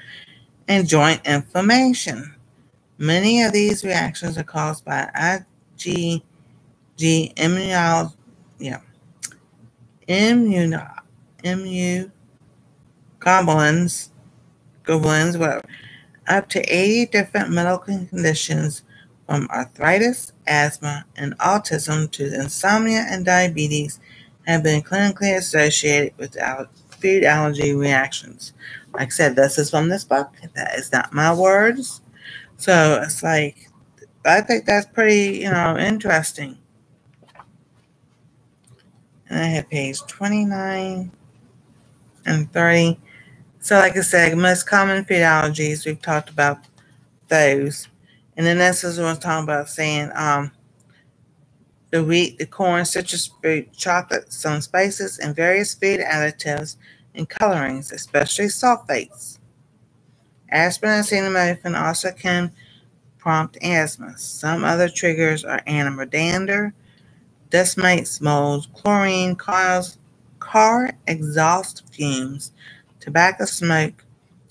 and joint inflammation. Many of these reactions are caused by IgG immunoglobulins, whatever. Up to 80 different medical conditions from arthritis, asthma, and autism to insomnia and diabetes have been clinically associated with food allergy reactions. Like I said, this is from this book. That is not my words. So it's like, I think that's pretty, interesting. And I have page 29 and 30. So like I said, most common food allergies, we've talked about those. And then this is what I'm talking about, saying the wheat, the corn, citrus fruit, chocolate, some spices, and various food additives and colorings, especially sulfates. Aspirin and acetaminophen also can prompt asthma. Some other triggers are animal dander, dust mites, molds, chlorine, car exhaust fumes, tobacco smoke,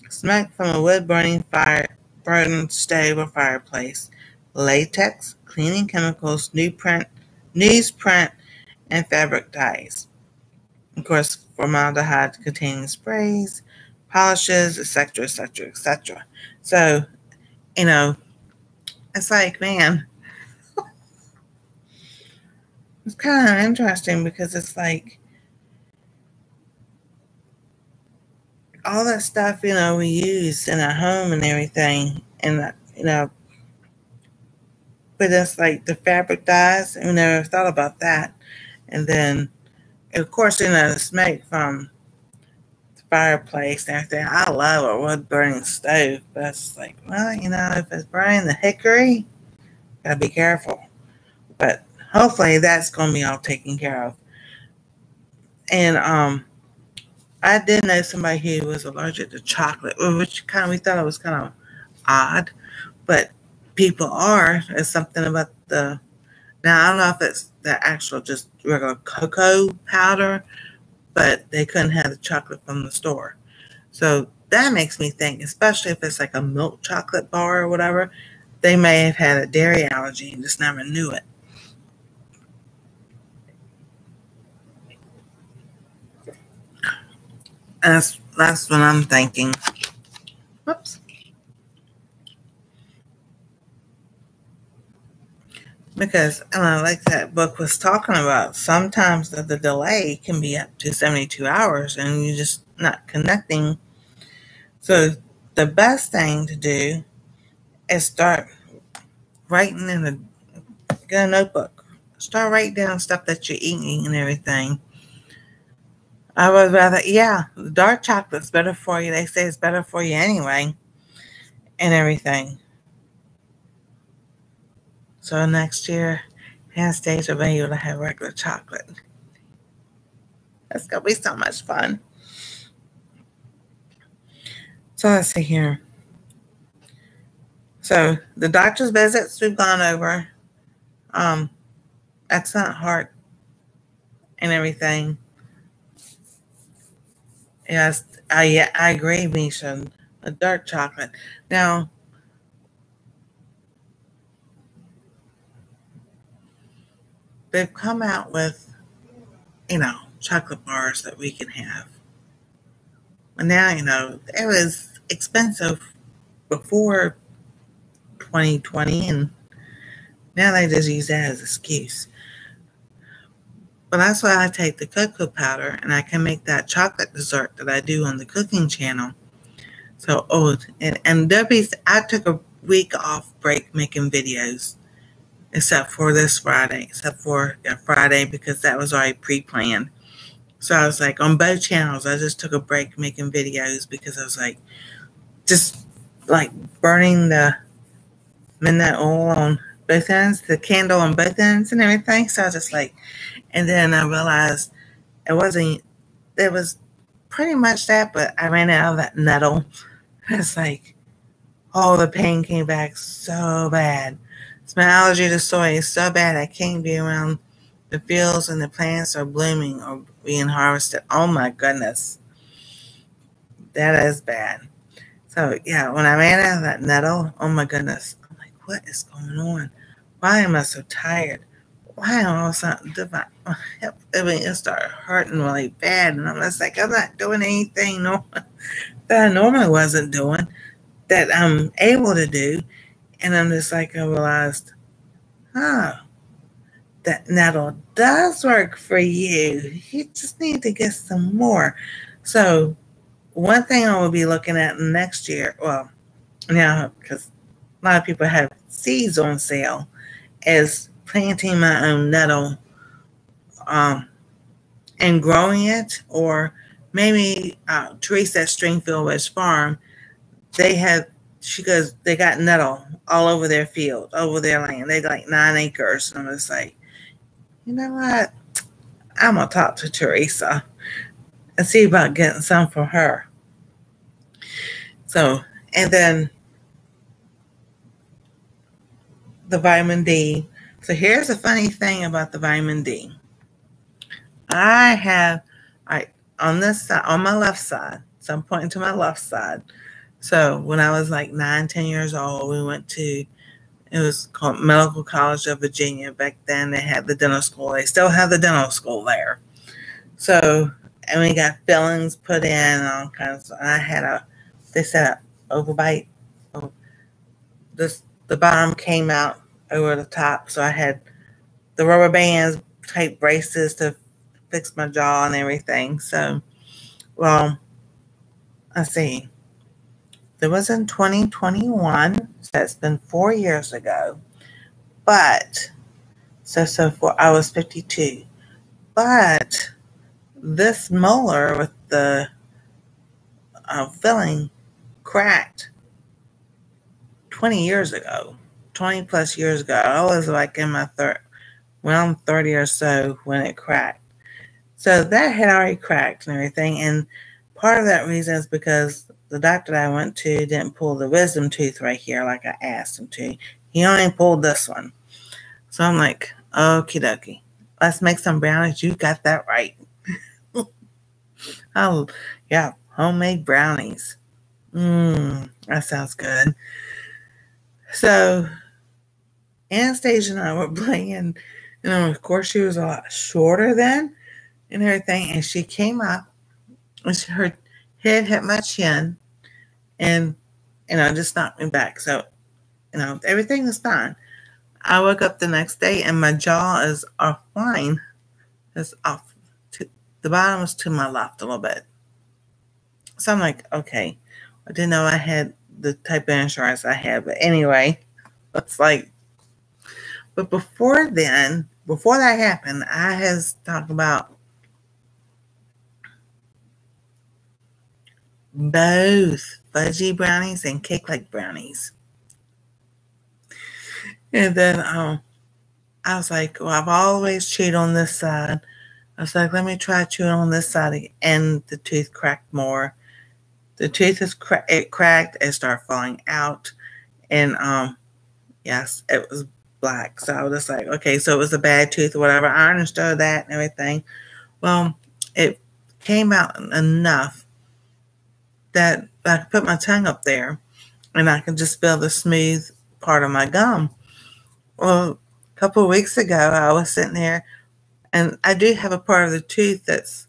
smoke from a wood-burning stove or fireplace, latex, cleaning chemicals, newsprint, and fabric dyes. Of course, formaldehyde-containing sprays, polishes, etc., etc., etc. So, it's like, man, it's kind of interesting because it's like all that stuff, we use in our home and everything, and, but it's like the fabric dyes, I never thought about that. And then, of course, the smoke from the fireplace and everything. I love a wood burning stove, but it's like, well, if it's burning the hickory, gotta be careful. But hopefully that's gonna be all taken care of. And I did know somebody who was allergic to chocolate, which we thought it was kind of odd, but people are. There's something about now I don't know if it's the actual just regular cocoa powder, but they couldn't have the chocolate from the store. So that makes me think, especially if it's like a milk chocolate bar or whatever, they may have had a dairy allergy and just never knew it. And that's what I'm thinking. Whoops. Because, like that book was talking about, sometimes the delay can be up to 72 hours and you're just not connecting. So the best thing to do is start writing get a notebook. Start writing down stuff that you're eating and everything. I would rather, dark chocolate's better for you. They say it's better for you anyway and everything. So next year, Anastasia will be able to have regular chocolate. That's going to be so much fun. So let's see here. So the doctor's visits we've gone over, excellent heart and everything. Yes, I agree, Misha. A dark chocolate. Now, they've come out with, chocolate bars that we can have. And now, it was expensive before 2020, and now they just use that as an excuse. But that's why I take the cocoa powder and I can make that chocolate dessert that I do on the cooking channel. So, and Debbie's, I took a week off break making videos, except for this Friday, Friday because that was already pre-planned. So I was like, on both channels, I just took a break making videos because I was like, just like burning the midnight oil on both ends, the candle on both ends and everything. So I was just like, and then I realized it was pretty much that, but I ran out of that nettle. It's like, the pain came back so bad. It's my allergy to soy is so bad I can't be around the fields and the plants are blooming or being harvested. Oh my goodness. That is bad. So yeah, when I ran out of that nettle, oh my goodness. I'm like, what is going on? Why am I so tired? Why am I so divine? It started hurting really bad. And I'm just like, I'm not doing anything that I normally wasn't doing that I'm able to do. And I'm just like, I realized, that nettle does work for you. You just need to get some more. So one thing I will be looking at next year, well, now, because a lot of people have seeds on sale, is planting my own nettle and growing it, or maybe Teresa at Stringfield West Farm, they got nettle all over their field, over their land. They got like 9 acres. And I'm just like, you know what? I'm going to talk to Teresa and see about getting some for her. So, and then the vitamin D. So here's the funny thing about the vitamin D. I have, on this side, on my left side, so I'm pointing to my left side. So when I was like 9, 10 years old, we went to, it was called Medical College of Virginia. Back then they had the dental school. They still have the dental school there. So, and we got fillings put in and all kinds of, and I had they said overbite. The bottom came out over the top. So I had the rubber bands type braces to fix my jaw and everything. So, well, let's see. It was in 2021. So that's been 4 years ago. But, I was 52. But this molar with the filling cracked 20 years ago. 20 plus years ago. I was like in my I'm 30 or so when it cracked. So that had already cracked and everything. And part of that reason is because the doctor that I went to didn't pull the wisdom tooth right here like I asked him to. He only pulled this one. So I'm like, okie dokie. Let's make some brownies. You got that right. Oh, yeah. Homemade brownies. That sounds good. So Anastasia and I were playing. Of course, she was a lot shorter then and everything. And she came up and her head hit my chin and, just knocked me back. So, everything was fine. I woke up the next day and my jaw is offline. It's off. The bottom is to my left a little bit. So I'm like, okay. I didn't know I had the type of insurance I had. But anyway, it's like, but before that happened, I has talked about both fudgy brownies and cake-like brownies. And then I was like, well, I've always chewed on this side. I was like, let me try chewing on this side. And the tooth cracked more. The tooth is cracked. It started falling out. And yes, it was black. So I was just like, okay, so it was a bad tooth or whatever. I understood that and everything. Well, it came out enough that I could put my tongue up there and I could just feel the smooth part of my gum. Well, a couple of weeks ago, I was sitting there, and I do have a part of the tooth that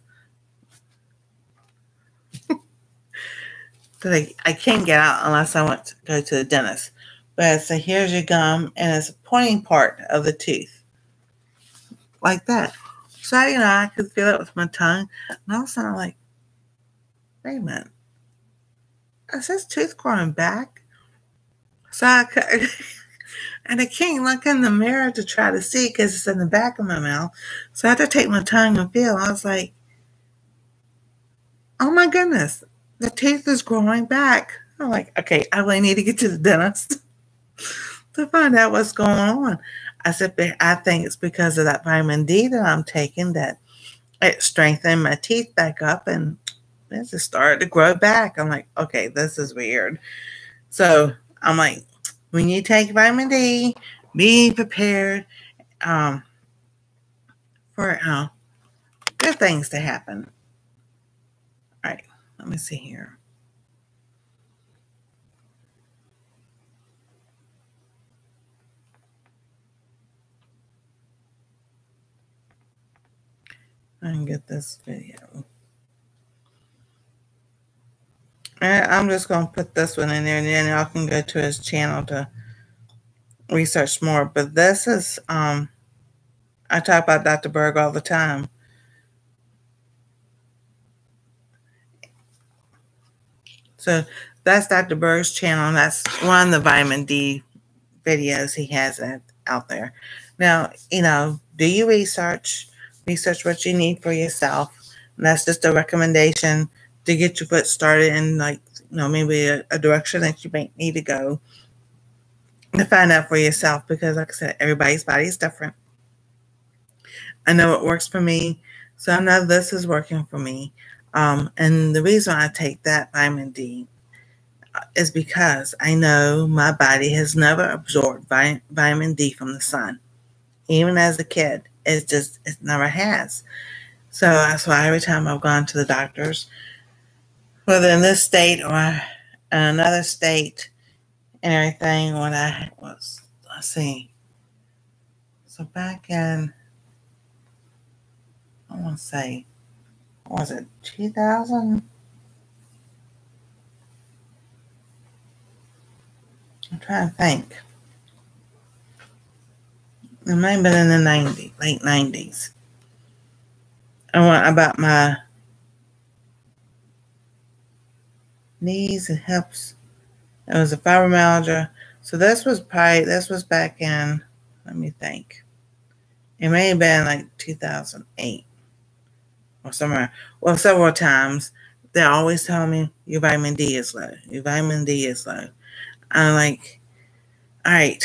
I can't get out unless I want to go to the dentist. But so here's your gum, and it's a pointing part of the tooth, like that. So, I could feel it with my tongue, and all of a sudden I'm like, wait a minute, is this tooth growing back? So and I can't look in the mirror to try to see because it's in the back of my mouth. So I had to take my tongue and feel. I was like, oh my goodness, the tooth is growing back. I'm like, okay, I really need to get to the dentist to find out what's going on. I said, I think it's because of that vitamin D that I'm taking that it strengthened my teeth back up and it just started to grow back. I'm like, okay, this is weird. So I'm like, when you take vitamin D, be prepared for good things to happen. All right, let me see here. I can get this video. I'm just going to put this one in there, and then y'all can go to his channel to research more. But this is, I talk about Dr. Berg all the time. So that's Dr. Berg's channel, and that's one of the vitamin D videos he has out there. Now, do you research what you need for yourself. And that's just a recommendation to get your foot started in, like, maybe a direction that you may need to go to find out for yourself. Because, like I said, everybody's body is different. I know it works for me, so I know this is working for me. And the reason I take that vitamin D is because I know my body has never absorbed vitamin D from the sun. Even as a kid, it never has. So that's why every time I've gone to the doctors, whether in this state or another state and everything, let's see. So back in, I want to say, was it 2000? I'm trying to think. It might have been in the late 90s. I went about my knees and hips. It was a fibromyalgia. So this was back in, let me think. It may have been like 2008 or somewhere. Well, several times. They always tell me your vitamin D is low. Your vitamin D is low. I'm like, all right.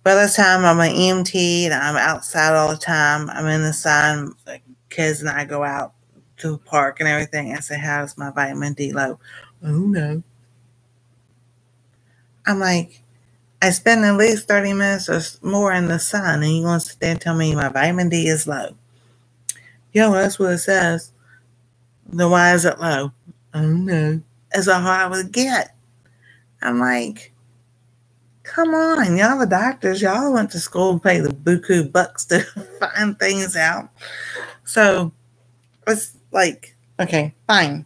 By the time I'm an EMT and I'm outside all the time, I'm in the sun, like kids and I go out to the park and everything. I say, how's my vitamin D low? Oh, no. I'm like, I spend at least 30 minutes or more in the sun, and you want to sit there and tell me my vitamin D is low. Yo, that's what it says. Then why is it low? Oh, no. That's how I would get. I'm like, come on, y'all the doctors. Y'all went to school and paid the buku bucks to find things out. So it's like, okay, fine.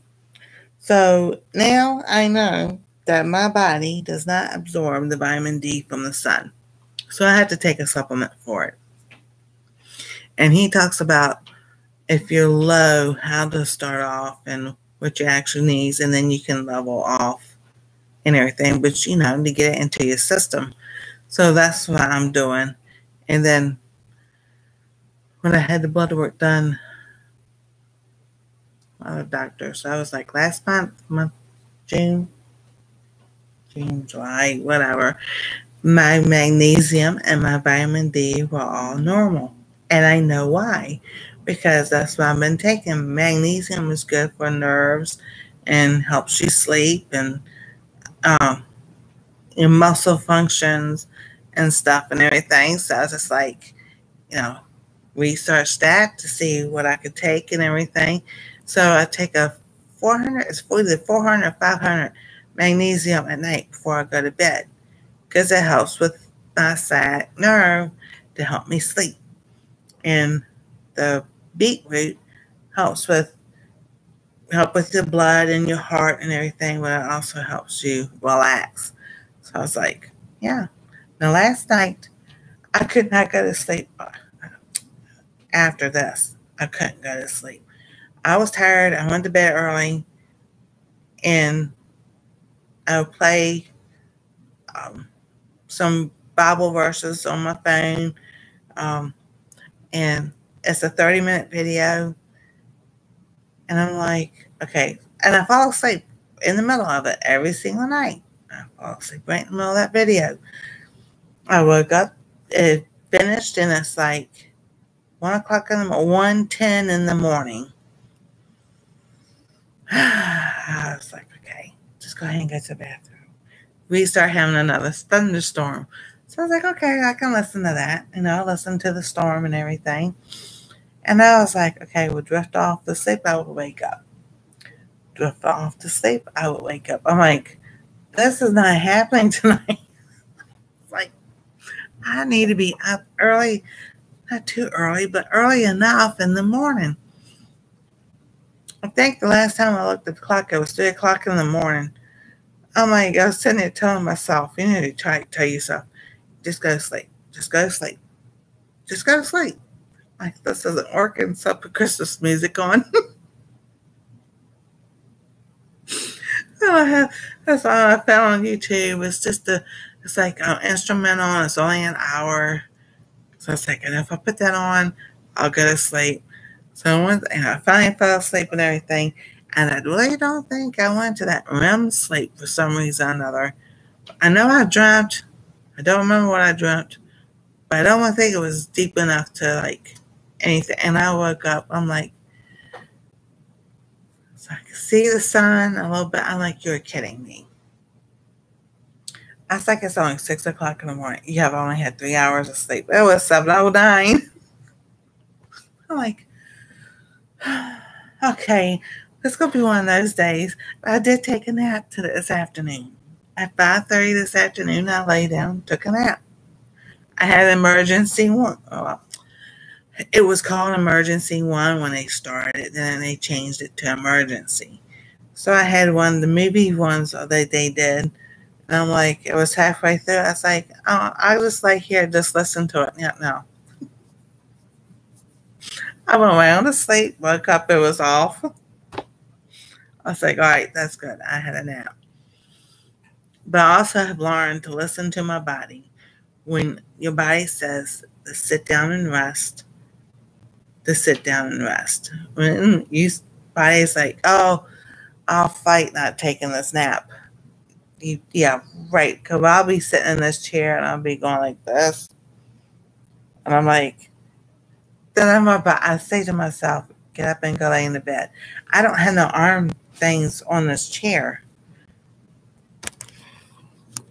So now I know that my body does not absorb the vitamin D from the sun. So I had to take a supplement for it. And he talks about if you're low, how to start off and what your actual needs, and then you can level off and everything, but to get it into your system. So that's what I'm doing. And then when I had the blood work done by the doctor, so I was like last month, June, July, whatever, my magnesium and my vitamin D were all normal. And I know why. Because that's what I've been taking. Magnesium is good for nerves and helps you sleep. And your muscle functions and stuff and everything. So I was just like, research that to see what I could take and everything. So I take a 400, it's either 400 or 500 magnesium at night before I go to bed because it helps with my sciatic nerve to help me sleep. And the beetroot help with your blood and your heart and everything, but it also helps you relax. So I was like, yeah. Now last night I could not go to sleep after this. I couldn't go to sleep. I was tired. I went to bed early, and I would play some Bible verses on my phone, and it's a 30-minute video, and I'm like, okay, and I fall asleep in the middle of it every single night. I fall asleep right in the middle of that video. I woke up, it finished, and it's like 1:00 in the morning, 1:10 in the morning. I was like, okay, just go ahead and go to the bathroom. We start having another thunderstorm. So I was like, okay, I can listen to that. Listen to the storm and everything. And I was like, okay, we'll drift off to sleep. I will wake up. Drift off to sleep. I will wake up. I'm like, this is not happening tonight. It's like, I need to be up early. Not too early, but early enough in the morning. I think the last time I looked at the clock, it was 3:00 in the morning. I'm like, I was sitting there telling myself, you need to try to tell yourself, just go to sleep. Just go to sleep. Just go to sleep. Like, this isn't working, so put Christmas music on. That's all I found on YouTube. It's like an instrumental, and it's only an hour. So I was like, and if I put that on, I'll go to sleep. So I finally fell asleep and everything. And I really don't think I went to that REM sleep for some reason or another. I know I dreamt. I don't remember what I dreamt. But I don't think it was deep enough to like anything. And I woke up. I'm like, so I could see the sun a little bit. I'm like, you're kidding me. I was like, it's only 6:00 in the morning. You have only had 3 hours of sleep. It was 7:09. I'm like, okay, it's going to be one of those days. But I did take a nap this afternoon. At 5:30 this afternoon, I lay down, took a nap. I had emergency one. It was called emergency one when they started. Then they changed it to emergency. So I had one of the movie ones that they did. And I'm like, it was halfway through. I was like, oh, I was like, here, just listen to it. Yeah, no. I went around to sleep, woke up, it was off. I was like, all right, that's good. I had a nap. But I also have learned to listen to my body. When your body says to sit down and rest, to sit down and rest. When your body's like, oh, I'll fight not taking this nap. Yeah, right. Because I'll be sitting in this chair and I'll be going like this. And I'm like, I say to myself, get up and go lay in the bed. I don't have no arm things on this chair.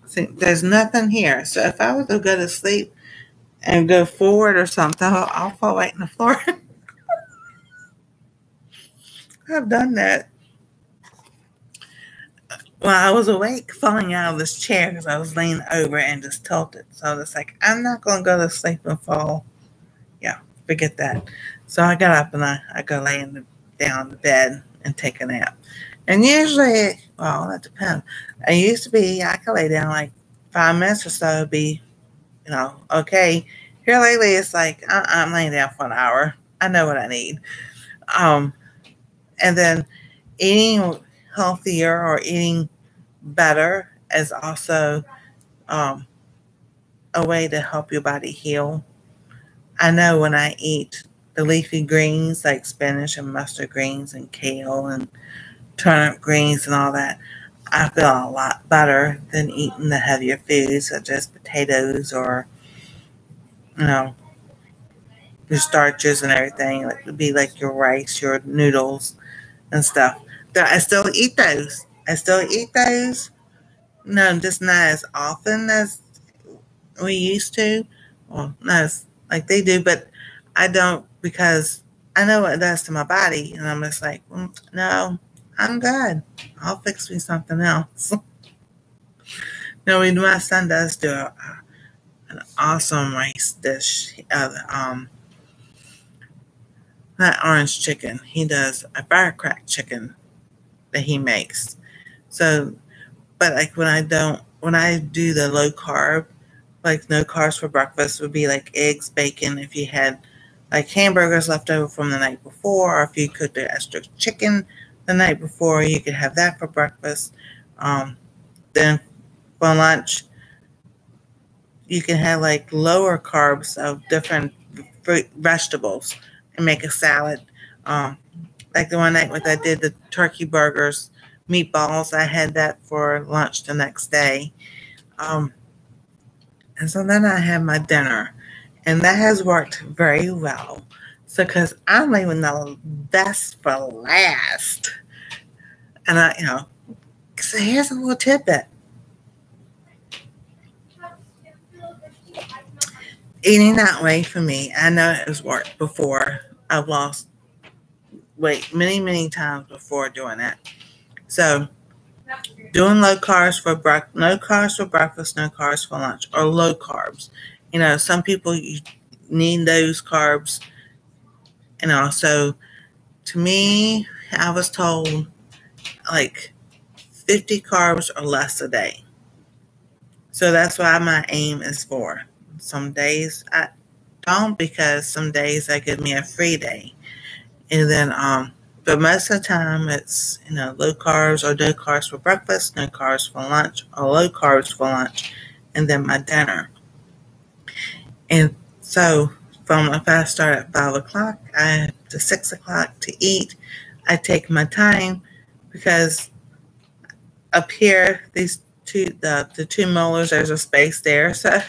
See, there's nothing here. So if I were to go to sleep and go forward or something, I'll fall right in the floor. I've done that. Well, I was awake falling out of this chair because I was laying over and just tilted. So it's like, I'm not going to go to sleep and fall. Yeah, forget that. So I got up and I go lay down in the bed and take a nap. And usually, well, that depends. It used to be, I could lay down like 5 minutes or so, be, okay. Here lately, it's like, I'm laying down for an hour. I know what I need. And then eating healthier or eating better is also a way to help your body heal. I know when I eat the leafy greens like spinach and mustard greens and kale and turnip greens and all that, I feel a lot better than eating the heavier foods such as potatoes or, your starches and everything. It would be like your rice, your noodles and stuff. I still eat those. No, just not as often as we used to. Well, not as like they do, but I don't because I know what it does to my body, and I'm just like, no, I'm good. I'll fix me something else. No, my son does do an awesome rice dish. Not orange chicken. He does a fire crack chicken that he makes. So, but like when I do the low carb, like no carbs for breakfast would be like eggs, bacon. If you had like hamburgers left over from the night before, or if you cooked the extra chicken the night before, you could have that for breakfast. Then for lunch, you can have like lower carbs of different fruit, vegetables and make a salad. Um, like the one night when I did the turkey burgers, meatballs, I had that for lunch the next day. Um, and so then I had my dinner, and that has worked very well. So, because I'm leaving the best for last. And so here's a little tidbit. Eating that way for me, I know it has worked before. I've lost weight many, many times before doing that. So, doing low carbs for no carbs for breakfast, no carbs for lunch, or low carbs. Some people need those carbs. So to me, I was told like 50 carbs or less a day. So that's why my aim is for. Some days I don't because some days I give me a free day. And then, but most of the time it's, low carbs or no carbs for breakfast, no carbs for lunch, or low carbs for lunch, and then my dinner. And so from if I start at 5 o'clock, I have to 6 o'clock to eat. I take my time because up here, the two molars, there's a space there. So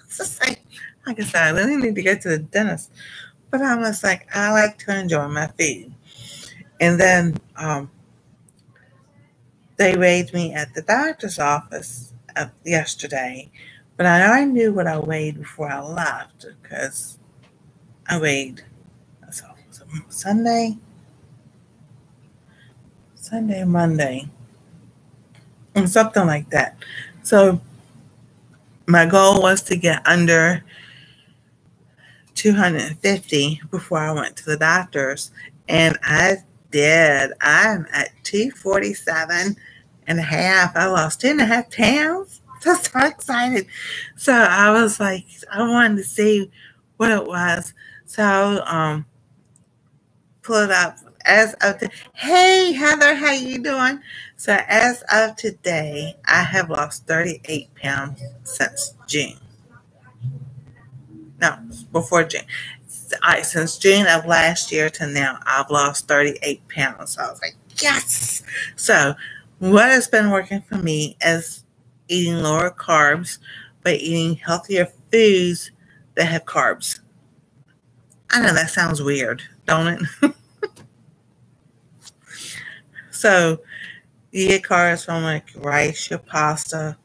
it's just like I said, I really need to go to the dentist. But I'm just like, I like to enjoy my food. And then they weighed me at the doctor's office yesterday. But I already knew what I weighed before I left because I weighed Sunday, Monday, and something like that. So my goal was to get under 250 before I went to the doctor's, and I did. I'm at 247 and a half. I lost 2.5 pounds. So excited. So I was like, I wanted to see what it was. So pull it up as of hey Heather, how you doing? So as of today, I have lost 38 pounds since June. No, before June. Since June of last year to now, I've lost 38 pounds. So I was like, yes. So what has been working for me is eating lower carbs, but eating healthier foods that have carbs. I know that sounds weird, don't it? So you get carbs from like rice, your pasta,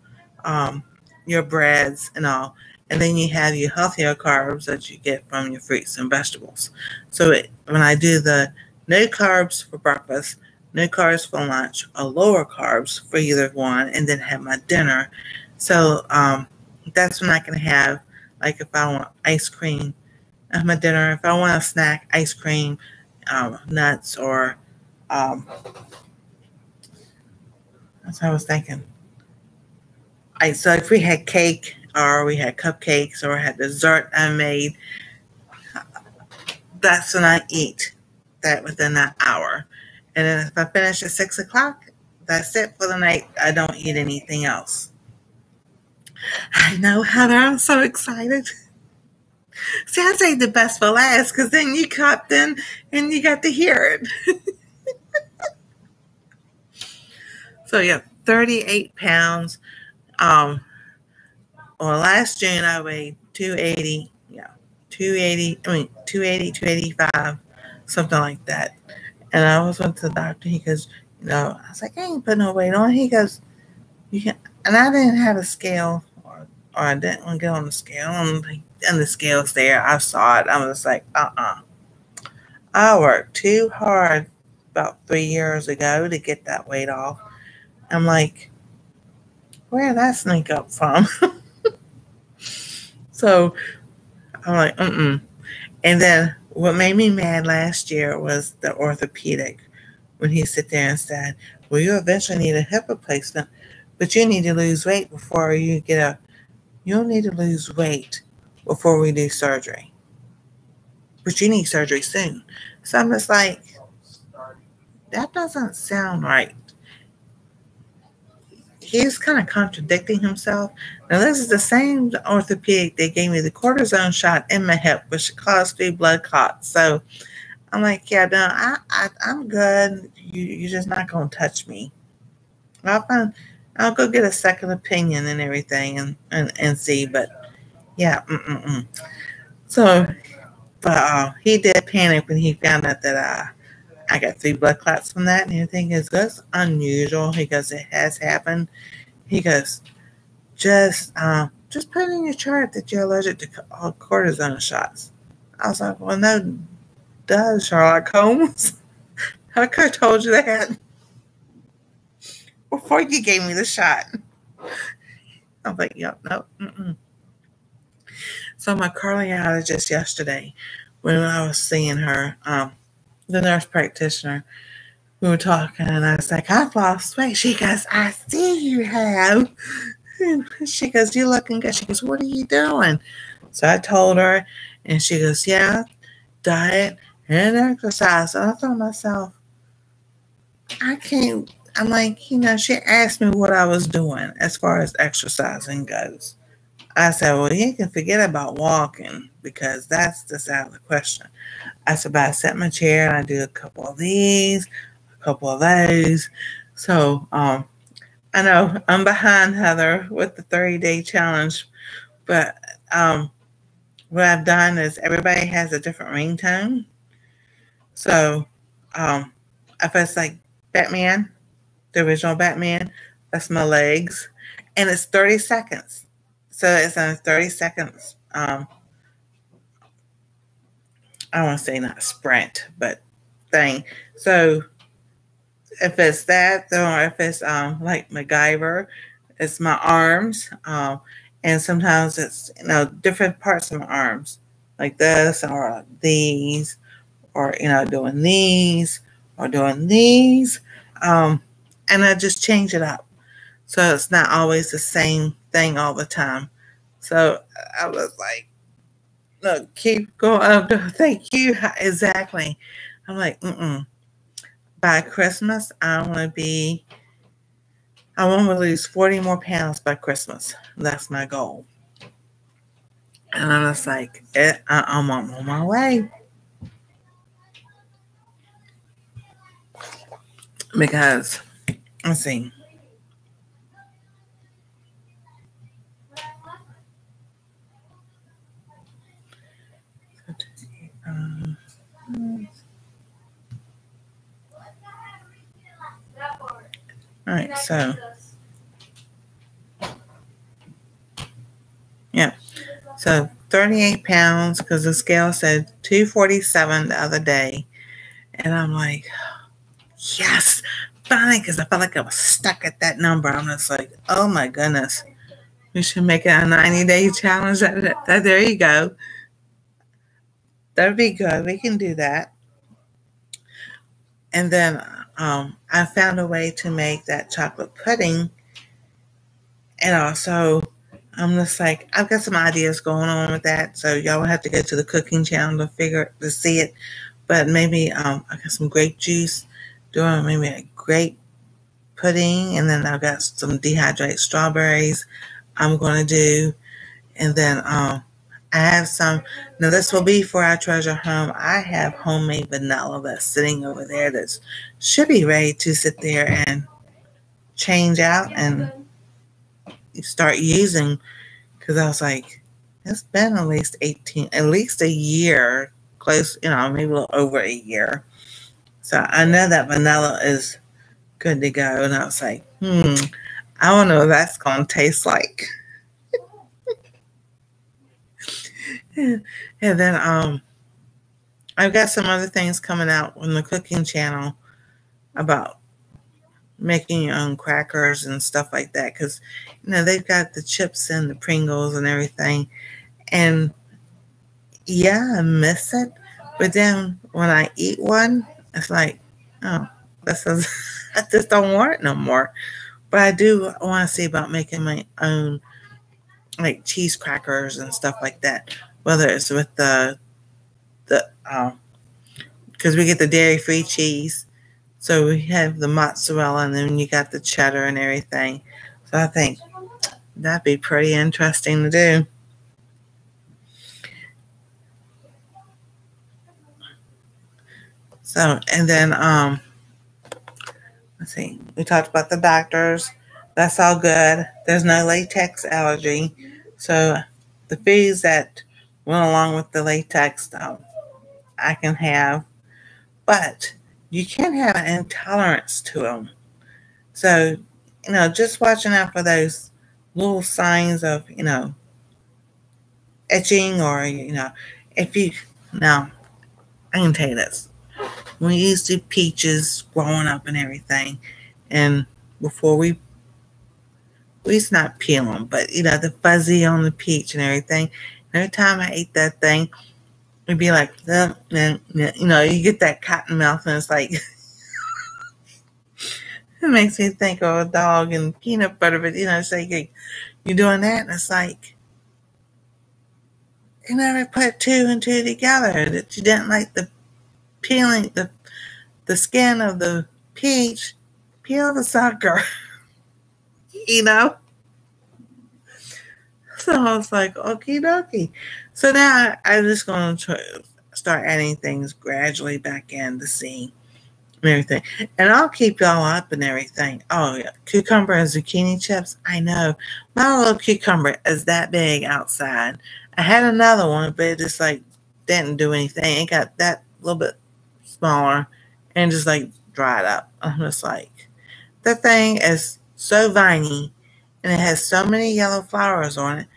your breads, and all. And then you have your healthier carbs that you get from your fruits and vegetables. So when I do the no carbs for breakfast, no carbs for lunch, or lower carbs for either one, and then have my dinner. So that's when I can have, like if I want ice cream, have my dinner. If I want a snack, ice cream, nuts, or that's what I was thinking. So if we had cake or we had cupcakes or had dessert I made, that's when I eat that within that hour. And then if I finish at 6 o'clock, that's it for the night. I don't eat anything else. I know, Heather. I'm so excited. See, I saved the best for last because then you copped in and you got to hear it. So, yeah, 38 pounds. Last June I weighed 280. Yeah, 280. 285, something like that. And I always went to the doctor. He goes, I was like, I ain't putting no weight on. He goes, you can. And I didn't have a scale, or I didn't want to get on the scale. And the scale's there. I saw it. I was like, I worked too hard about 3 years ago to get that weight off. I'm like, where did that sneak up from? So I'm like, And then what made me mad last year was the orthopedic, when he sit there and said, well, you eventually need a hip replacement, but you need to lose weight before you don't need to lose weight before we do surgery. But you need surgery soon. So I'm just like, that doesn't sound right. He's kind of contradicting himself. Now, this is the same orthopedic that gave me the cortisone shot in my hip, which caused 3 blood clots. So I'm like, yeah, no, I'm good. You're just not going to touch me. I'll go get a second opinion and everything and see. But yeah, So, but he did panic when he found out that I got 3 blood clots from that, and everything is that's unusual. He goes, it has happened. He goes, just put in your chart that you're allergic to all cortisone shots. I was like, well, no, duh, Sherlock Holmes. I could have told you that before you gave me the shot. I was like, yep, no. So my cardiologist yesterday, when I was seeing her, the nurse practitioner, we were talking, and I was like, I've lost weight. She goes, I see you have. And she goes, you're looking good. She goes, what are you doing? So I told her, and she goes, yeah, diet and exercise. And I thought to myself, I'm like, she asked me what I was doing as far as exercising goes. I said, well, you can forget about walking because that's just out of the question. I said, but I sit in my chair and I do a couple of these, a couple of those. So I know I'm behind Heather with the 30-day challenge, but what I've done is everybody has a different ringtone. So if it's like Batman, the original Batman, that's my legs, and it's 30 seconds. So it's a 30 seconds. I want to say not sprint, but thing. So if it's that, or if it's like MacGyver, it's my arms, and sometimes it's different parts of my arms, like this or these, or doing these or doing these, and I just change it up, so it's not always the same thing all the time. So I was like, look, keep going. Thank you. Exactly. I'm like, by Christmas, I want to lose 40 more pounds by Christmas. That's my goal. And I was like, I'm on my way. Because, let's see. All right, so yeah, so 38 pounds because the scale said 247 the other day, and I'm like, yes, finally, because I felt like I was stuck at that number. I'm just like, oh my goodness, we should make it a 90-day challenge. There you go. That'd be good. We can do that. And then I found a way to make that chocolate pudding. And also, I'm just like, I've got some ideas going on with that. So y'all will have to go to the cooking channel to see it. But maybe I got some grape juice, doing maybe a grape pudding. And then I've got some dehydrated strawberries I'm going to do. And then I have some. Now, this will be for our treasure home. I have homemade vanilla that's sitting over there that should be ready to sit there and change out and start using. Because I was like, it's been at least a year, close, maybe a little over a year. So I know that vanilla is good to go. And I was like, I don't know what that's going to taste like. And then I've got some other things coming out on the cooking channel about making your own crackers and stuff like that, because they've got the chips and the Pringles and everything, and yeah, I miss it, but then when I eat one, it's like, oh, this is I just don't want it no more. But I do want to see about making my own, like, cheese crackers and stuff like that, whether it's with the because we get the dairy-free cheese. So we have the mozzarella, and then you got the cheddar and everything. So I think that'd be pretty interesting to do. So, and then, let's see, we talked about the doctors. That's all good. There's no latex allergy. So the foods that went along with the latex, I can have. But you can have an intolerance to them. So, just watching out for those little signs of, etching, or, if you, now, I can tell you this. When we used to peaches growing up and everything, and before we used to not peel them, but, the fuzzy on the peach and everything, every time I ate that thing, it'd be like, you get that cotton mouth, and it's like, it makes me think of a dog and peanut butter, but, it's like, you're doing that, and it's like, you never put two and two together, that you didn't like the peeling, the skin of the peach, peel the sucker, So I was like, okie dokie. So now I'm just going to start adding things gradually back in to see and everything. And I'll keep y'all up and everything. Oh, yeah. Cucumber and zucchini chips. I know. My little cucumber is that big outside. I had another one, but it just didn't do anything. It got that little bit smaller and just dried up. I'm just like, the thing is so viney and it has so many yellow flowers on it.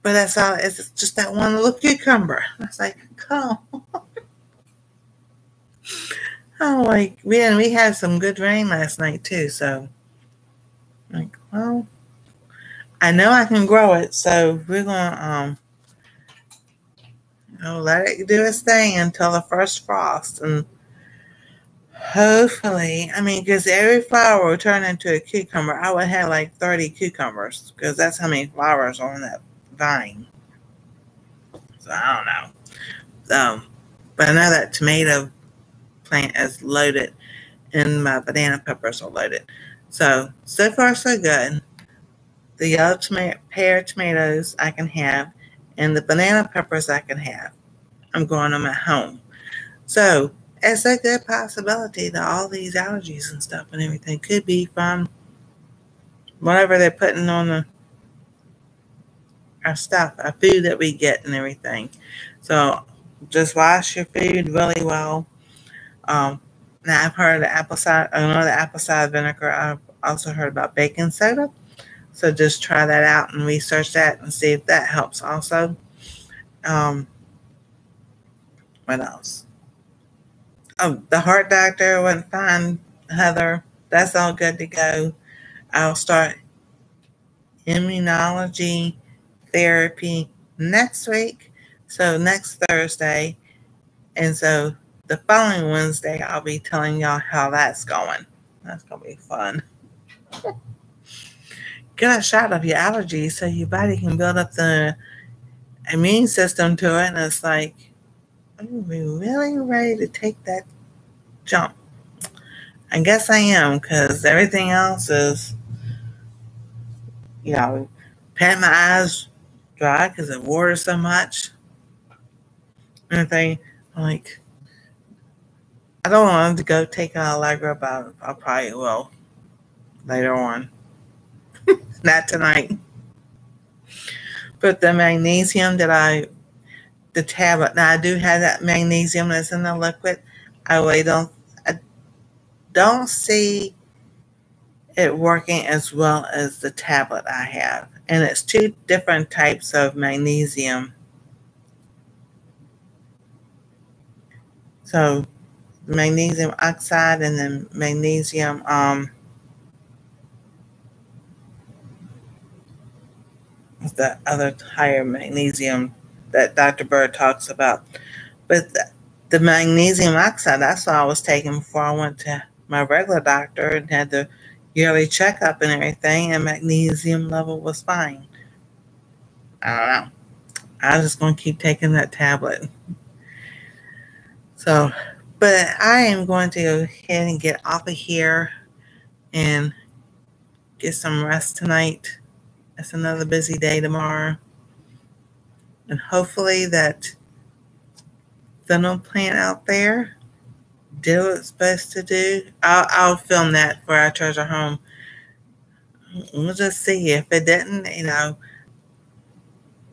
But that's all. It's just that one little cucumber. I was like, come on. Oh, we had some good rain last night too. So, well, I know I can grow it. So we're gonna let it do its thing until the first frost, and hopefully, because every flower will turn into a cucumber. I would have 30 cucumbers because that's how many flowers are on that vine. So I don't know. But I know that tomato plant is loaded, and my banana peppers are loaded. So far so good. The yellow pear tomatoes I can have, and the banana peppers I can have. I'm growing them at home. So it's a good possibility that all these allergies and stuff and everything could be from whatever they're putting on our stuff, our food that we get and everything. So just wash your food really well. Now I've heard of apple cider vinegar. I've also heard about baking soda. So just try that out and research that and see if that helps also. What else? Oh, the heart doctor went fine, Heather. That's all good to go. I'll start immunology therapy next week. So next Thursday. And so the following Wednesday, I'll be telling y'all how that's going. That's going to be fun. Get a shot of your allergies so your body can build up the immune system to it. And it's like, are we really ready to take that jump? I guess I am, because everything else is, pat my eyes dry because it waters so much. Anything like, I don't want to go take an Allegra, but I probably will later on. Not tonight. But the magnesium the tablet, now I do have that magnesium that's in the liquid. I don't see it working as well as the tablet I have. And it's 2 different types of magnesium. So magnesium oxide and then magnesium, the other higher magnesium that Dr. Bird talks about. But the magnesium oxide, that's what I was taking before I went to my regular doctor and had the yearly checkup and everything, and magnesium level was fine. I don't know. I'm just going to keep taking that tablet. So, but I am going to go ahead and get off of here and get some rest tonight. It's another busy day tomorrow. And hopefully that fennel plant out there did what it's supposed to do. I'll film that for our treasure home. We'll just see. If it didn't,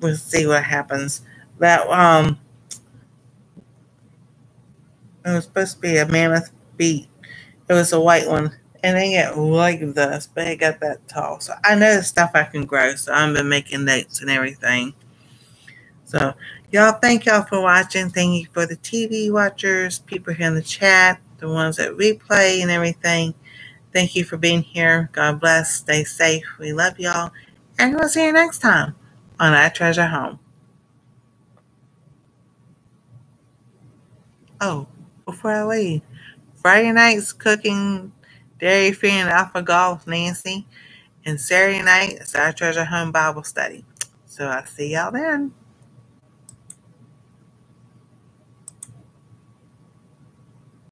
we'll see what happens. That it was supposed to be a mammoth beet. It was a white one. And they get like this, but it got that tall. So I know the stuff I can grow. So I've been making notes and everything. So y'all, thank y'all for watching. Thank you for the TV watchers, people here in the chat, the ones that replay and everything. Thank you for being here. God bless. Stay safe. We love y'all. And we'll see you next time on Our Treasure Home. Oh, before I leave, Friday night's cooking dairy-free and alpha-gal with Nancy. And Saturday night is Our Treasure Home Bible study. So I'll see y'all then.